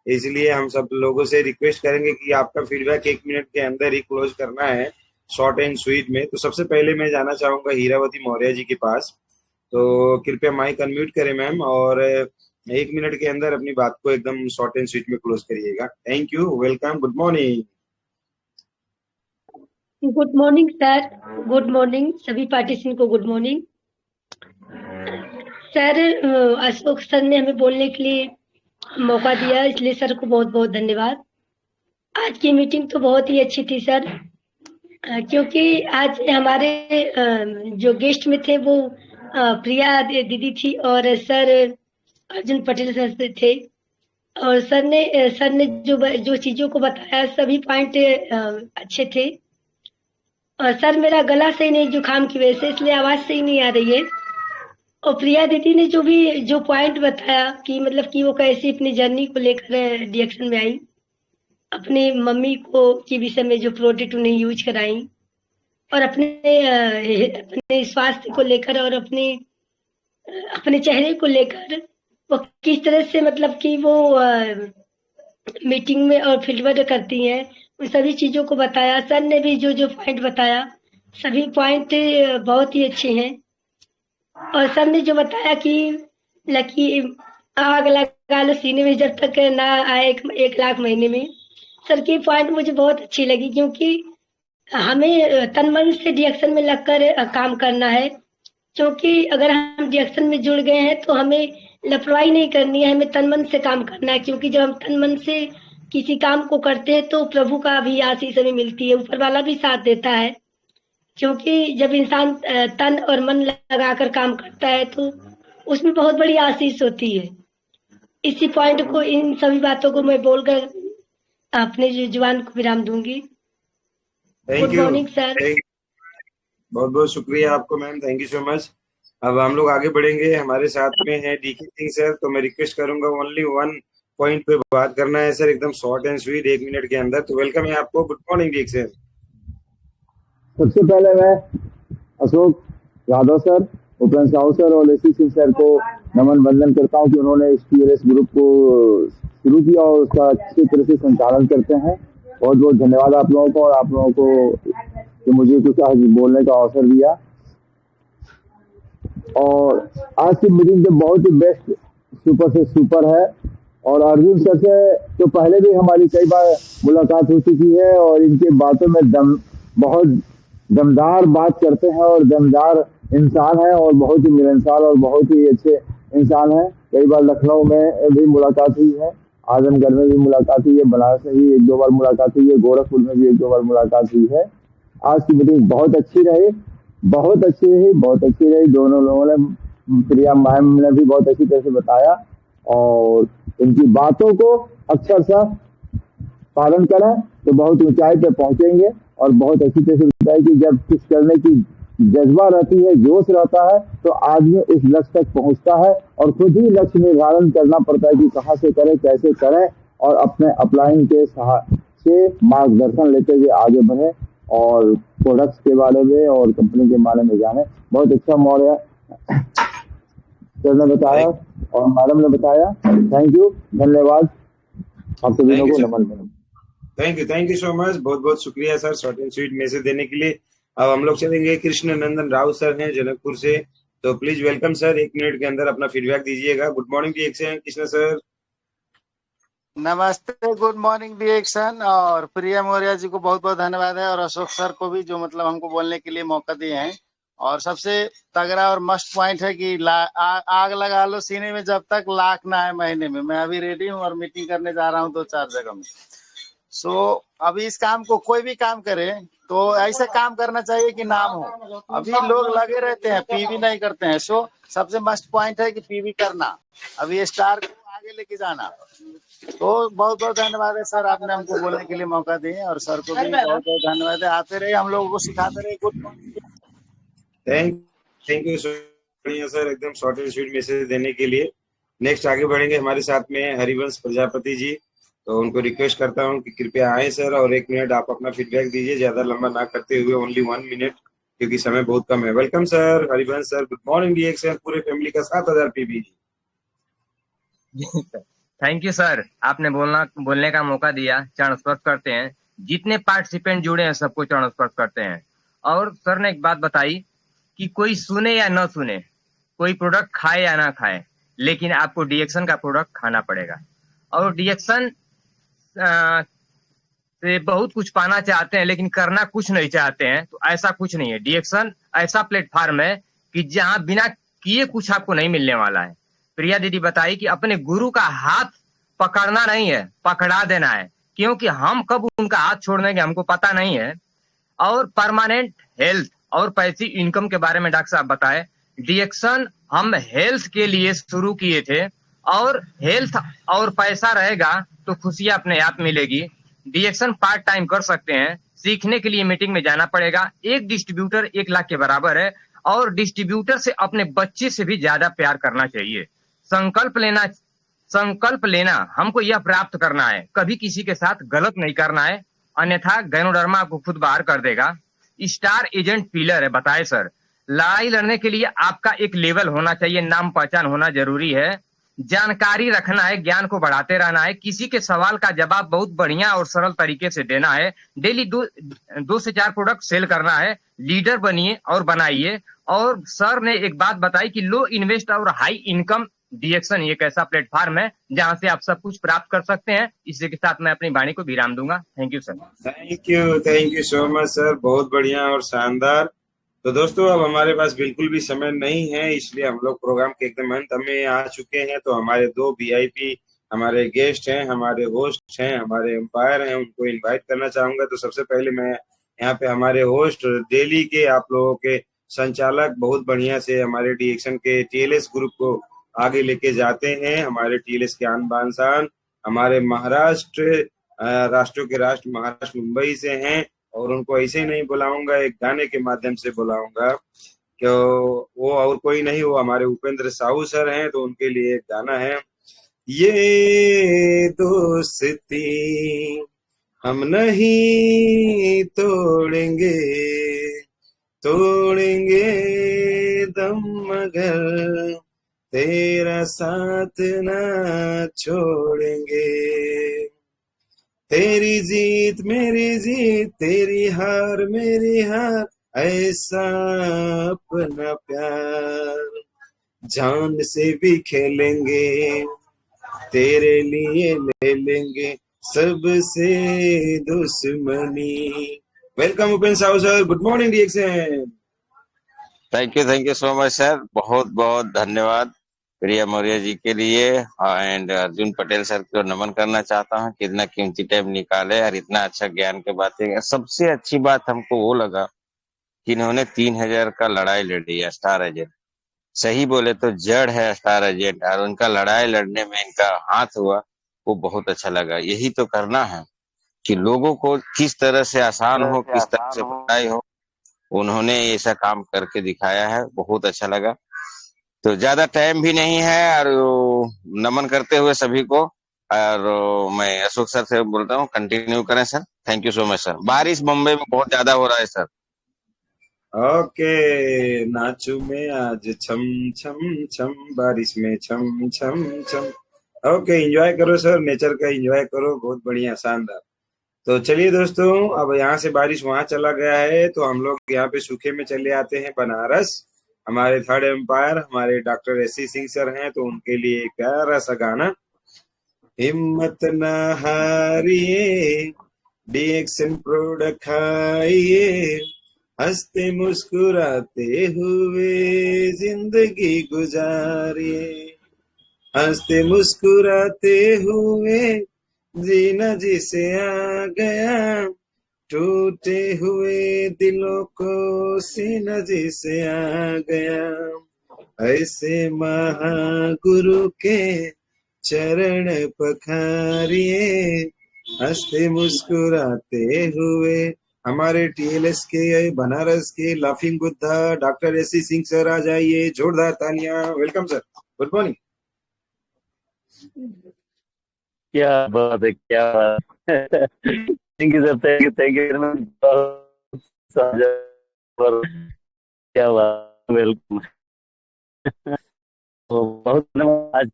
इसलिए हम सब लोगों से रिक्वेस्ट करेंगे कि आपका फीडबैक 1 मिनट के अंदर ही क्लोज करना है, शॉर्ट एंड स्वीट में। तो सबसे पहले मैं जाना चाहूंगा हीरावती मौर्य जी के पास, तो कृपया माइक अनम्यूट करें मैम, और 1 मिनट के अंदर अपनी बात को एकदम शॉर्ट एंड स्वीट में क्लोज करिएगा। Thank you, welcome, good morning. Good morning sir, good morning सभी पार्टिसिपेंट को, good morning sir. Ashok sir ने हमें बोलने के लिए मौका दिया, इसलिए सर को बहुत बहुत धन्यवाद। आज की मीटिंग तो बहुत ही अच्छी थी सर, क्योंकि आज हमारे जो गेस्ट में थे वो प्रिया दीदी थी और सर अर्जुन पटेल सर थे, और सर ने जो चीजों को बताया सभी पॉइंट अच्छे थे। और सर मेरा गला सही नहीं जुकाम की वजह से, इसलिए आवाज सही नहीं आ रही है। और प्रिया दीदी ने जो पॉइंट बताया कि मतलब कि वो कैसे अपनी जर्नी को लेकर रिएक्शन में आई, अपनी मम्मी को के विषय में जो प्रोडक्ट उन्हें यूज कराई, और अपने स्वास्थ्य को लेकर और अपने चेहरे को लेकर वो किस तरह से मतलब कि वो मीटिंग में और फील्ड वर्क करती हैं, उन सभी चीजों को बताया। सर ने भी जो पॉइंट बताया, सभी पॉइंट बहुत ही अच्छे हैं। और सर ने जो बताया कि लकी आग लगा लो सीने में जब तक ना आए 1 लाख महीने में, सर की पॉइंट मुझे बहुत अच्छी लगी, क्योंकि हमें तन मन से रिएक्शन में लगकर काम करना है। क्योंकि अगर हम रिएक्शन में जुड़ गए हैं तो हमें लापरवाही नहीं करनी है, हमें तन मन से काम करना है। क्योंकि जब हम तन मन से किसी काम को करते हैं तो प्रभु का भी आशीष हमें मिलती है, ऊपर वाला भी साथ देता है। क्योंकि जब इंसान तन और मन लगाकर काम करता है तो उसमें बहुत बड़ी आशीष होती है। इसी पॉइंट को, इन सभी बातों को मैं बोलकर अपने जुबान को विराम दूंगी। Good morning sir. बहुत बहुत शुक्रिया आपको ma'am, thank you so much. अब हम लोग आगे बढ़ेंगे, हमारे साथ में है डीके सिंह सर। तो मैं रिक्वेस्ट करूंगा ओनली 1 पॉइंट पे बात करना है सर, एकदम शॉर्ट एंड स्वीट, 1 मिनट के अंदर। तो वेलकम है आपको, गुड मॉर्निंग डीके सर। सबसे पहले मैं अशोक यादव सर, उपेंद्र साहू सर और लेसी सिंह सर को नमन वंदन करता हूं कि उन्होंने इस PLS ग्रुप को शुरू किया और उसका अच्छी तरह से संचालन करते हैं। बहुत बहुत धन्यवाद आप लोगों को, और आप लोगों को कि मुझे कुछ आज बोलने का अवसर दिया। और आज की मीटिंग तो बहुत ही बेस्ट, सुपर से सुपर है। और अर्जुन सर से तो पहले भी हमारी कई बार मुलाकात हो चुकी है, और इनके बातों में बहुत दमदार बात करते हैं, और दमदार इंसान है, और बहुत ही मिलनसार और बहुत ही अच्छे इंसान है। कई बार लखनऊ में भी मुलाकात हुई है, आजमगढ़ में भी मुलाकात हुई है, बनारस में भी 1-2 बार मुलाकात हुई है, गोरखपुर में भी 1-2 बार मुलाकात हुई है। आज की मीटिंग बहुत अच्छी रही, बहुत अच्छी रही। दोनों लोगों ने, प्रिया मैम ने भी बहुत अच्छी तरह से बताया, और इनकी बातों को अक्षरशः पालन करें तो बहुत ऊंचाई पे पहुंचेंगे। और बहुत अच्छी तरह से बताया कि जब कुछ करने की जज्बा रहती है, जोश रहता है, तो आदमी उस लक्ष्य तक पहुंचता है, और खुद ही लक्ष्य निर्धारण करना पड़ता है कि कहाँ से करें, कैसे करें, और अपने अपलाइन के से मार्गदर्शन लेते हुए आगे बढ़े, और प्रोडक्ट्स के बारे में और कंपनी के बारे में जाने। बहुत अच्छा मौर्य सर ने बताया और मैडम ने बताया। थैंक यू, धन्यवाद आप सभी लोगों को, नमन। थैंक यू सो मच, बहुत बहुत शुक्रिया sir short and sweet message देने के लिए। अब हम लोग चलेंगे, कृष्ण नंदन राव सर हैं जनकपुर से। तो प्लीज वेलकम सर, 1 मिनट के अंदर अपना फीडबैक दीजिएगा। Good morning reaction Krishna sir. नमस्ते, गुड मॉर्निंग रिएक्शन। और प्रिया मौर्य जी को बहुत बहुत धन्यवाद है, और अशोक सर को भी जो मतलब हमको बोलने के लिए मौका दिए हैं। और सबसे तगड़ा और मस्ट पॉइंट है कि आग लगा लो सीने में जब तक लाख ना आए महीने में। मैं अभी रेडी हूँ और मीटिंग करने जा रहा हूँ 2-4 जगह में। अभी इस काम को, कोई भी काम करे तो ऐसे काम करना चाहिए कि नाम हो। अभी लोग लगे रहते हैं, पीवी नहीं करते हैं। सबसे मस्ट पॉइंट है कि पीवी करना, अभी स्टार को आगे लेके जाना। तो बहुत बहुत धन्यवाद है सर, आपने हमको बोलने के लिए मौका दिए, और सर को भी बहुत बहुत धन्यवाद है। आते रहे, हम लोगों को सिखाते रहे। Good morning. Thank you sir, एकदम शॉर्ट एंड स्वीट मैसेज देने के लिए। नेक्स्ट आगे बढ़ेंगे, हमारे साथ में हरिवंश प्रजापति जी। तो उनको रिक्वेस्ट करता हूं कि कृपया आए सर, और 1 मिनट आप अपना फीडबैक दीजिए, ज्यादा लंबा ना करते हुए, ओनली 1 मिनट, क्योंकि समय बहुत कम है। Welcome sir Harivansh sir, good morning reaction पूरे फैमिली का 7000 पीबी। थैंक यू सर, आपने बोलने का मौका दिया। चरण स्पर्श करते हैं, जितने पार्टिसिपेंट जुड़े हैं सबको चरण स्पर्श करते हैं। और सर ने एक बात बताई कि कोई सुने या न सुने, कोई प्रोडक्ट खाए या ना खाए, लेकिन आपको डीएक्शन का प्रोडक्ट खाना पड़ेगा। और डीएक्शन से बहुत कुछ पाना चाहते हैं लेकिन करना कुछ नहीं चाहते हैं, तो ऐसा कुछ नहीं है। डीएक्शन ऐसा प्लेटफॉर्म है कि जहां बिना किए कुछ आपको नहीं मिलने वाला है। प्रिया दीदी बताई कि अपने गुरु का हाथ पकड़ना नहीं है, पकड़ा देना है, क्योंकि हम कब उनका हाथ छोड़ देंगे हमको पता नहीं है। और परमानेंट हेल्थ और पैसिव इनकम के बारे में डॉक्टर साहब बताए। डीएक्शन हम हेल्थ के लिए शुरू किए थे, और हेल्थ और पैसा रहेगा तो खुशियां अपने आप मिलेगी। डीएक्शन पार्ट टाइम कर सकते हैं। सीखने के लिए मीटिंग में जाना पड़ेगा। एक डिस्ट्रीब्यूटर 1 लाख के बराबर है और डिस्ट्रीब्यूटर से अपने बच्चे से भी ज्यादा प्यार करना चाहिए। संकल्प लेना हमको यह प्राप्त करना है, कभी किसी के साथ गलत नहीं करना है, अन्यथा गैनोडर्मा आपको खुद बाहर कर देगा। स्टार एजेंट पिलर है, बताए सर। लड़ाई लड़ने के लिए आपका एक लेवल होना चाहिए, नाम पहचान होना जरूरी है। जानकारी रखना है, ज्ञान को बढ़ाते रहना है। किसी के सवाल का जवाब बहुत बढ़िया और सरल तरीके से देना है। डेली 2 से 4 प्रोडक्ट सेल करना है। लीडर बनिए और बनाइए। और सर ने एक बात बताई कि लो इन्वेस्ट और हाई इनकम डीएक्शन एक ऐसा प्लेटफॉर्म है जहां से आप सब कुछ प्राप्त कर सकते हैं। इसी के साथ मैं अपनी वाणी को विराम दूंगा। Thank you sir. Thank you so much sir, बहुत बढ़िया और शानदार। तो दोस्तों अब हमारे पास बिल्कुल भी समय नहीं है, इसलिए हम लोग प्रोग्राम के एकदम अंत में आ चुके हैं। तो हमारे 2 वीआईपी हमारे गेस्ट हैं, हमारे होस्ट हैं, हमारे एम्पायर हैं, उनको इनवाइट करना चाहूंगा। तो सबसे पहले मैं यहाँ पे हमारे होस्ट डेली के आप लोगों के संचालक बहुत बढ़िया से हमारे डीएक्शन के टीएलएस ग्रुप को आगे लेके जाते हैं। हमारे टीएलएस के आन बान शान हमारे महाराष्ट्र राष्ट्रों के राष्ट्र महाराष्ट्र मुंबई से हैं, और उनको ऐसे ही नहीं बुलाऊंगा, एक गाने के माध्यम से बुलाऊंगा। क्यों वो और कोई नहीं, वो हमारे उपेंद्र साहू सर हैं। तो उनके लिए एक गाना है, ये दोस्ती हम नहीं तोड़ेंगे, तोड़ेंगे दम मगर तेरा साथ ना छोड़ेंगे। तेरी जीत मेरी जीत, तेरी हार मेरी हार, ऐसा अपना प्यार जान से भी खेलेंगे, तेरे लिए ले लेंगे सबसे दुश्मनी। Welcome Upendra Sahu sir, good morning D action. Thank you so much sir, बहुत बहुत धन्यवाद प्रिया मौर्य जी के लिए। एंड अर्जुन पटेल सर को नमन करना चाहता हूँ कि इतना कीमती टाइम निकाले और इतना अच्छा ज्ञान के बातें। सबसे अच्छी बात हमको वो लगा कि इन्होंने 3000 का लड़ाई लड़ लिया स्टार एजेंट। सही बोले तो जड़ है स्टार एजेंट, और उनका लड़ाई लड़ने में इनका हाथ हुआ, वो बहुत अच्छा लगा। यही तो करना है कि लोगों को किस तरह से आसान हो, किस तरह से पढ़ाई हो, उन्होंने ऐसा काम करके दिखाया है, बहुत अच्छा लगा। तो ज्यादा टाइम भी नहीं है, और नमन करते हुए सभी को, और मैं अशोक सर से बोलता हूँ कंटिन्यू करें sir. Thank you so much sir. बारिश मुंबई में बहुत ज्यादा हो रहा है सर। ओके, नाचू में आज छम छम छम, बारिश में छम छम छम। ओके, एंजॉय करो सर, नेचर का एंजॉय करो, बहुत बढ़िया शानदार। तो चलिए दोस्तों, अब यहाँ से बारिश वहां चला गया है, तो हम लोग यहाँ पे सूखे में चले आते हैं बनारस। हमारे थर्ड एम्पायर हमारे डॉक्टर एससी सिंह सर हैं, तो उनके लिए एक प्यारा सा गाना, हिम्मत न हारिए डीएक्शन प्रोडक्ट खाइए, हंसते मुस्कुराते हुए जिंदगी गुजारिए, हंसते मुस्कुराते हुए जीना जिसे आ गया, टूटे हुए दिलों को सीना जिसे आ गया, ऐसे महागुरु के चरण पखारिए, हंसते मुस्कुराते हुए। हमारे टीएलएस के बनारस के laughing Buddha doctor SC Singh sir आ जाइए, जोरदार तालियां। Welcome sir, good morning. क्या बात है, क्या बात है। Thank you sir, thank you. क्या बात, वेलकम। तो बहुत धन्यवाद आज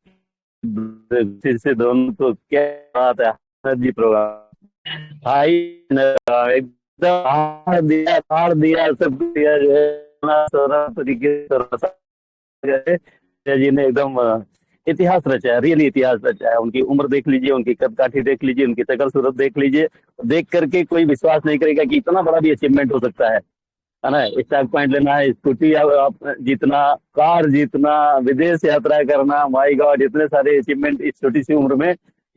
फिर से दोनों को, क्या बात है जी। प्रोग्राम भाई एकदम हार दिया सब दिया जो है तरीके से जी ने एकदम इतिहास रचा, रियली इतिहास रचा है। उनकी उम्र देख लीजिए, उनकी कदकाठी देख लीजिए, उनकी शकल सूरत देख लीजिए, देख करके कोई विश्वास नहीं करेगा कि इतना बड़ा भी अचीवमेंट हो सकता है ना। स्टॉक पॉइंट लेना है, स्कूटी जीतना, कार जीतना, विदेश यात्रा करना, माय गॉड, इतने सारे अचीवमेंट इस छोटी सी उम्र में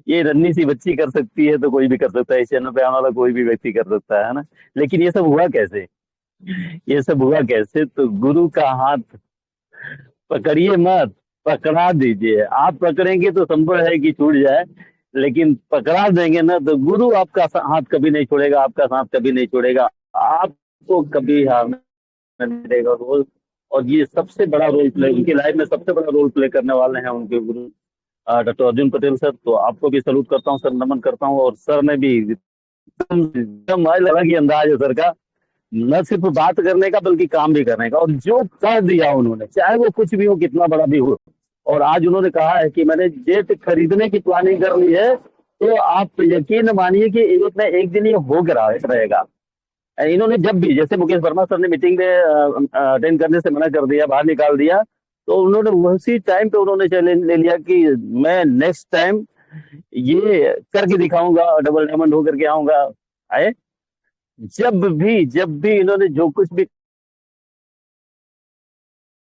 ये रन्नी सी बच्ची कर सकती है, तो कोई भी कर सकता है, इस चैनल पे आने वाला कोई भी व्यक्ति कर सकता है ना। लेकिन ये सब हुआ कैसे, ये सब हुआ कैसे? तो गुरु का हाथ पकड़िए मत, पकड़ा दीजिए। आप पकड़ेंगे तो संभव है कि छूट जाए, लेकिन पकड़ा देंगे ना तो गुरु आपका हाथ कभी नहीं छोड़ेगा, आपका साथ कभी नहीं छोड़ेगा, आपको कभी हाथ नहीं देगा रोल। और ये सबसे बड़ा रोल प्ले उनकी लाइफ में सबसे बड़ा रोल प्ले करने वाले हैं उनके गुरु डॉक्टर अर्जुन पटेल सर। तो आपको भी सलूट करता हूँ सर, नमन करता हूँ। और सर ने भी एकदम अलग ही अंदाज है सर का, न सिर्फ बात करने का बल्कि काम भी करने का। और जो कर दिया उन्होंने, चाहे वो कुछ भी हो, कितना बड़ा भी हो। और आज उन्होंने कहा है कि मैंने जेट खरीदने की प्लानिंग कर ली है, तो आप यकीन मानिए कि एक न एक दिन ये हो रहेगा। इन्होंने जब भी, जैसे मुकेश वर्मा सर ने मीटिंग में अटेंड करने से मना कर दिया, बाहर निकाल दिया, तो उन्होंने उसी टाइम पे उन्होंने चैलेंज ले लिया कि मैं नेक्स्ट टाइम ये करके दिखाऊंगा, डबल डायमंड होकर के आऊंगा। आए जब भी इन्होंने जो कुछ भी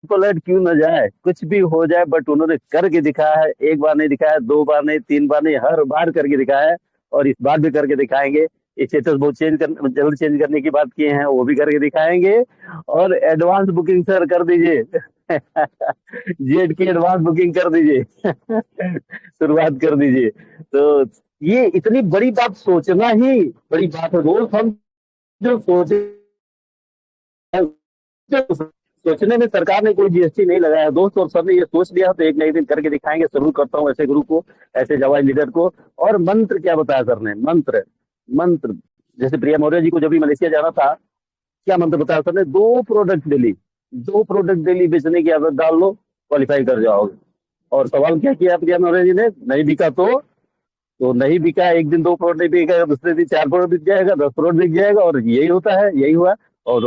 पलट क्यों न जाए, कुछ भी हो जाए, बट उन्होंने करके दिखाया है। एक बार नहीं दिखाया, 2 बार नहीं, 3 बार नहीं, हर बार करके दिखाया है। और इस बार भी करके दिखाएंगे। स्टेटस बहुत जल्द चेंज करने की बात किए हैं, वो भी करके दिखाएंगे। और एडवांस बुकिंग सर कर दीजिए जेट की एडवांस बुकिंग कर दीजिए शुरुआत कर दीजिए। तो ये इतनी बड़ी बात सोचना ही बड़ी बात है। रोज हम जो सोचने में सरकार ने कोई जीएसटी नहीं लगाया दोस्त, और सर ने ये सोच लिया तो एक ना एक दिन करके दिखाएंगे। जरूर करता हूँ ऐसे गुरु को, ऐसे जाबाज लीडर को। और मंत्र क्या बताया सर ने, मंत्र जैसे प्रिया मौर्य जी को जब भी मलेशिया जाना था, क्या मंत्र बताया सर ने, 2 प्रोडक्ट डेली बेचने की आदत डाल लो, क्वालिफाई कर जाओगे। और सवाल क्या किया प्रिया मौर्य जी ने, नहीं बिका तो नहीं बिका। एक दिन 2 करोड़ नहीं बिकेगा, दूसरे दिन 4 करोड़ बिक जाएगा, 10 करोड़ बिक जाएगा। और यही होता है, यही हुआ। और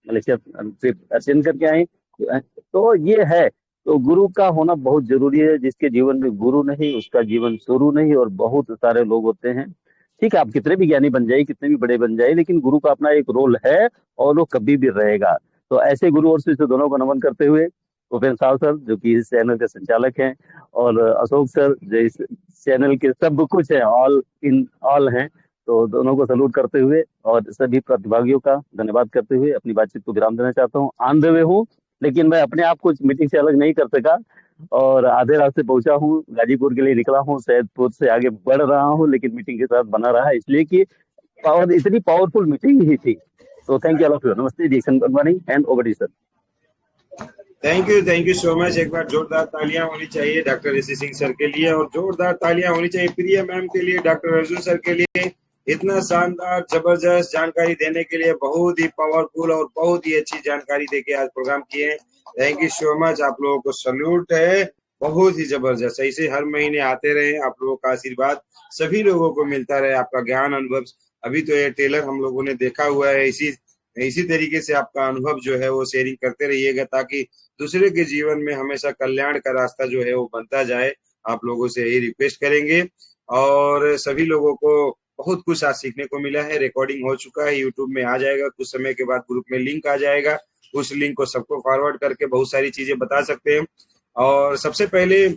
मलेशिया ट्रिप अटेंड करके आए। तो ये है, तो गुरु का होना बहुत जरूरी है। जिसके जीवन में गुरु नहीं, उसका जीवन शुरू नहीं। और बहुत सारे लोग होते हैं, ठीक है, आप कितने भी ज्ञानी बन जाइए, कितने भी बड़े बन जाइए, लेकिन गुरु का अपना एक रोल है और वो कभी भी रहेगा। तो ऐसे गुरु और शिष्य दोनों को नमन करते हुए, भूपेंद्र साव सर जो कि इस चैनल के संचालक हैं, और अशोक सर जो इस चैनल के सब कुछ है, ऑल इन ऑल हैं, तो दोनों को सलूट करते हुए और सभी प्रतिभागियों का धन्यवाद करते हुए अपनी बातचीत को विराम देना चाहता हूँ। ऑन द वे हूँ, लेकिन मैं अपने आप को मीटिंग से अलग नहीं कर सका, और आधे रास्ते पहुंचा हूँ, गाजीपुर के लिए निकला हूँ, सैदपुर से आगे बढ़ रहा हूँ, लेकिन मीटिंग के साथ बना रहा, इसलिए कि पावर इतनी पावरफुल मीटिंग ही थी। तो thank you all of you. नमस्ते जी, good morning and over to sir. Thank you so much. एक बार जोरदार तालियां होनी चाहिए डॉक्टर ऋषि सिंह सर के लिए, और जोरदार तालियां होनी चाहिए प्रिया मैम के लिए, डॉक्टर अर्जुन सर के लिए। इतना शानदार जबरदस्त जानकारी देने के लिए, बहुत ही पावरफुल और बहुत ही अच्छी जानकारी देके आज प्रोग्राम किए। थैंक यू सो मच, आप लोगों को सल्यूट है, बहुत ही जबरदस्त। ऐसे हर महीने आते रहे, आप लोगों का आशीर्वाद सभी लोगों को मिलता रहे, आपका ज्ञान अनुभव। अभी तो ये टेलर हम लोगों ने देखा हुआ है, इसी तरीके से आपका अनुभव जो है वो शेयरिंग करते रहिएगा, ताकि दूसरे के जीवन में हमेशा कल्याण का रास्ता जो है वो बनता जाए। आप लोगों से यही रिक्वेस्ट करेंगे। और सभी लोगों को बहुत कुछ आज सीखने को मिला है। रिकॉर्डिंग हो चुका है, यूट्यूब में आ जाएगा, कुछ समय के बाद ग्रुप में लिंक आ जाएगा, उस लिंक को सबको फॉरवर्ड करके बहुत सारी चीजें बता सकते हैं। और सबसे पहले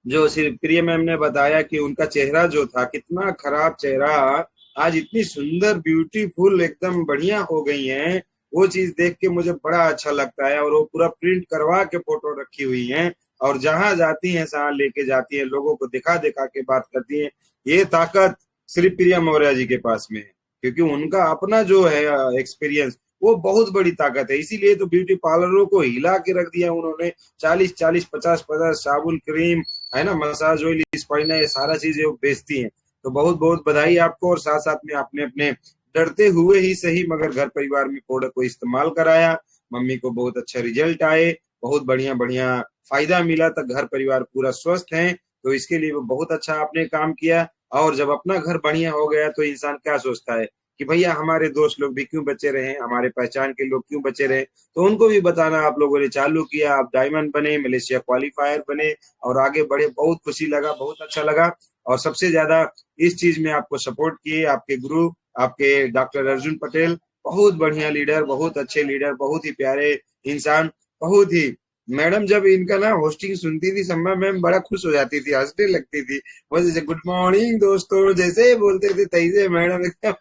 जो प्रिया मैम ने बताया कि उनका चेहरा जो था, कितना खराब चेहरा, आज इतनी सुंदर ब्यूटीफुल एकदम बढ़िया हो गई हैं, वो चीज देख के मुझे बड़ा अच्छा लगता है। और वो पूरा प्रिंट करवा के फोटो रखी हुई हैं, और जहां जाती हैं सहां लेके जाती हैं, लोगों को दिखा के बात करती हैं। ये ताकत सिर्फ प्रिया मौर्य जी के पास में है, क्योंकि उनका अपना जो है एक्सपीरियंस वो बहुत बड़ी ताकत है। इसीलिए तो ब्यूटी पार्लरों को हिला के रख दिया उन्होंने। 40-40, 50-50 साबुन, क्रीम है ना, मसाज ऑयल, स्पाइना, ये सारा चीजें वो बेचती हैं। तो बहुत बहुत बधाई आपको। और साथ साथ में आपने अपने डरते हुए ही सही मगर घर परिवार में प्रोडक्ट को इस्तेमाल कराया, मम्मी को बहुत अच्छा रिजल्ट आए, बहुत बढ़िया बढ़िया फायदा मिला, तक घर परिवार पूरा स्वस्थ है। तो इसके लिए वो बहुत अच्छा आपने काम किया। और जब अपना घर बढ़िया हो गया तो इंसान क्या सोचता है कि भैया हमारे दोस्त लोग भी क्यों बचे रहे, हमारे पहचान के लोग क्यों बचे रहे। तो उनको भी बताना आप लोगों ने चालू किया, आप डायमंड बने, मलेशिया क्वालिफायर बने और आगे बढ़े। बहुत खुशी लगा, बहुत अच्छा लगा। और सबसे ज्यादा इस चीज में आपको सपोर्ट किए आपके गुरु, आपके डॉक्टर अर्जुन पटेल, बहुत बढ़िया लीडर, बहुत अच्छे लीडर, बहुत ही प्यारे इंसान, बहुत ही। मैडम जब इनका ना होस्टिंग सुनती थी सम्मा मैम, बड़ा खुश हो जाती थी, हंसने लगती थी। वो जैसे गुड मॉर्निंग दोस्तों जैसे ही बोलते थे तैसे मैडम एकदम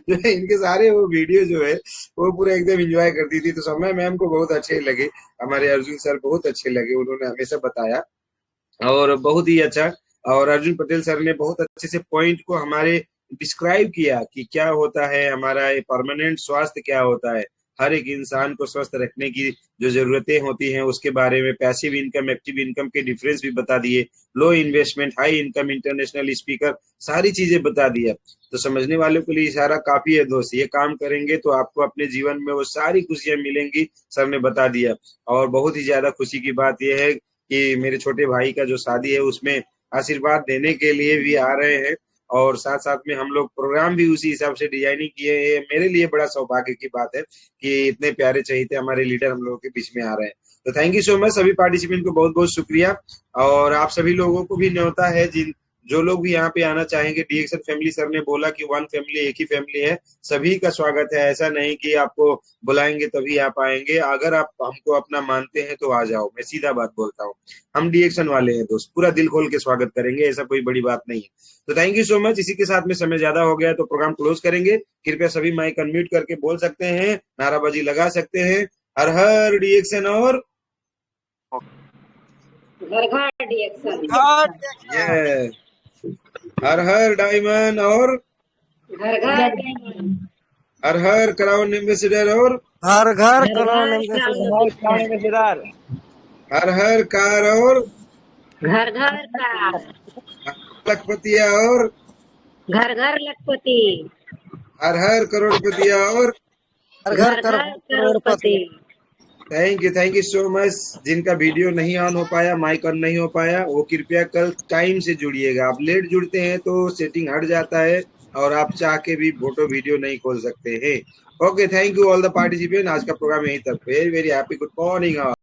जो है इनके सारे वो वीडियो जो है वो पूरा एकदम एंजॉय करती थी। तो सम्मा मैम को बहुत अच्छे लगे, हमारे अर्जुन सर बहुत अच्छे लगे, उन्होंने हमेशा बताया। और बहुत ही अच्छा। और अर्जुन पटेल सर ने बहुत अच्छे से पॉइंट को हमारे डिस्क्राइब किया कि क्या होता है हमारा परमानेंट स्वास्थ्य, क्या होता है, हर एक इंसान को स्वस्थ रखने की जो जरूरतें होती हैं उसके बारे में, पैसिव इनकम एक्टिव इनकम के डिफरेंस भी बता दिए, low investment high income, international speaker, सारी चीजें बता दिया। तो समझने वालों के लिए इशारा काफी है दोस्त, ये काम करेंगे तो आपको अपने जीवन में वो सारी खुशियां मिलेंगी, सर ने बता दिया। और बहुत ही ज्यादा खुशी की बात यह है कि मेरे छोटे भाई का जो शादी है उसमें आशीर्वाद देने के लिए भी आ रहे हैं, और साथ साथ में हम लोग प्रोग्राम भी उसी हिसाब से डिजाइनिंग किए हैं। मेरे लिए बड़ा सौभाग्य की बात है कि इतने प्यारे चहीते हमारे लीडर हम लोगों के बीच में आ रहे हैं। तो थैंक यू सो मच, सभी पार्टिसिपेंट को बहुत बहुत शुक्रिया। और आप सभी लोगों को भी न्योता है, जिन जो लोग भी यहाँ पे आना चाहेंगे, डीएक्सन फैमिली, सर ने बोला कि वन फैमिली, एक ही फैमिली है, सभी का स्वागत है। ऐसा नहीं कि आपको बुलाएंगे तभी आप आएंगे, अगर आप हमको अपना मानते हैं तो आ जाओ, मैं सीधा बात बोलता हूँ। हम डीएक्सन वाले हैं दोस्त, पूरा दिल खोल के स्वागत करेंगे, ऐसा कोई बड़ी बात नहीं है। तो थैंक यू सो मच। इसी के साथ में समय ज्यादा हो गया तो प्रोग्राम क्लोज करेंगे। कृपया सभी माइक अनम्यूट करके बोल सकते हैं, नाराबाजी लगा सकते हैं। हर हर डीएक्सन और घर घर डीएक्सन, ये हर हर डायमंड और घर घर डायमंड, हर हर क्राउन एम्बेसडर और हर घर घर क्राउन घर एम्बेसडर, हर हर कार और घर घर कार, लखपतिया और घर घर लखपति, हर हर करोड़पतिया और हर घर घर घर करोड़पति। Thank you so much. जिनका वीडियो नहीं ऑन हो पाया, माइक ऑन नहीं हो पाया, वो कृपया कल टाइम से जुड़िएगा। आप लेट जुड़ते हैं तो सेटिंग हट जाता है और आप चाह के भी फोटो वीडियो नहीं खोल सकते हैं। Okay, thank you all the participant. आज का प्रोग्राम यहीं तक। Very very happy, good morning.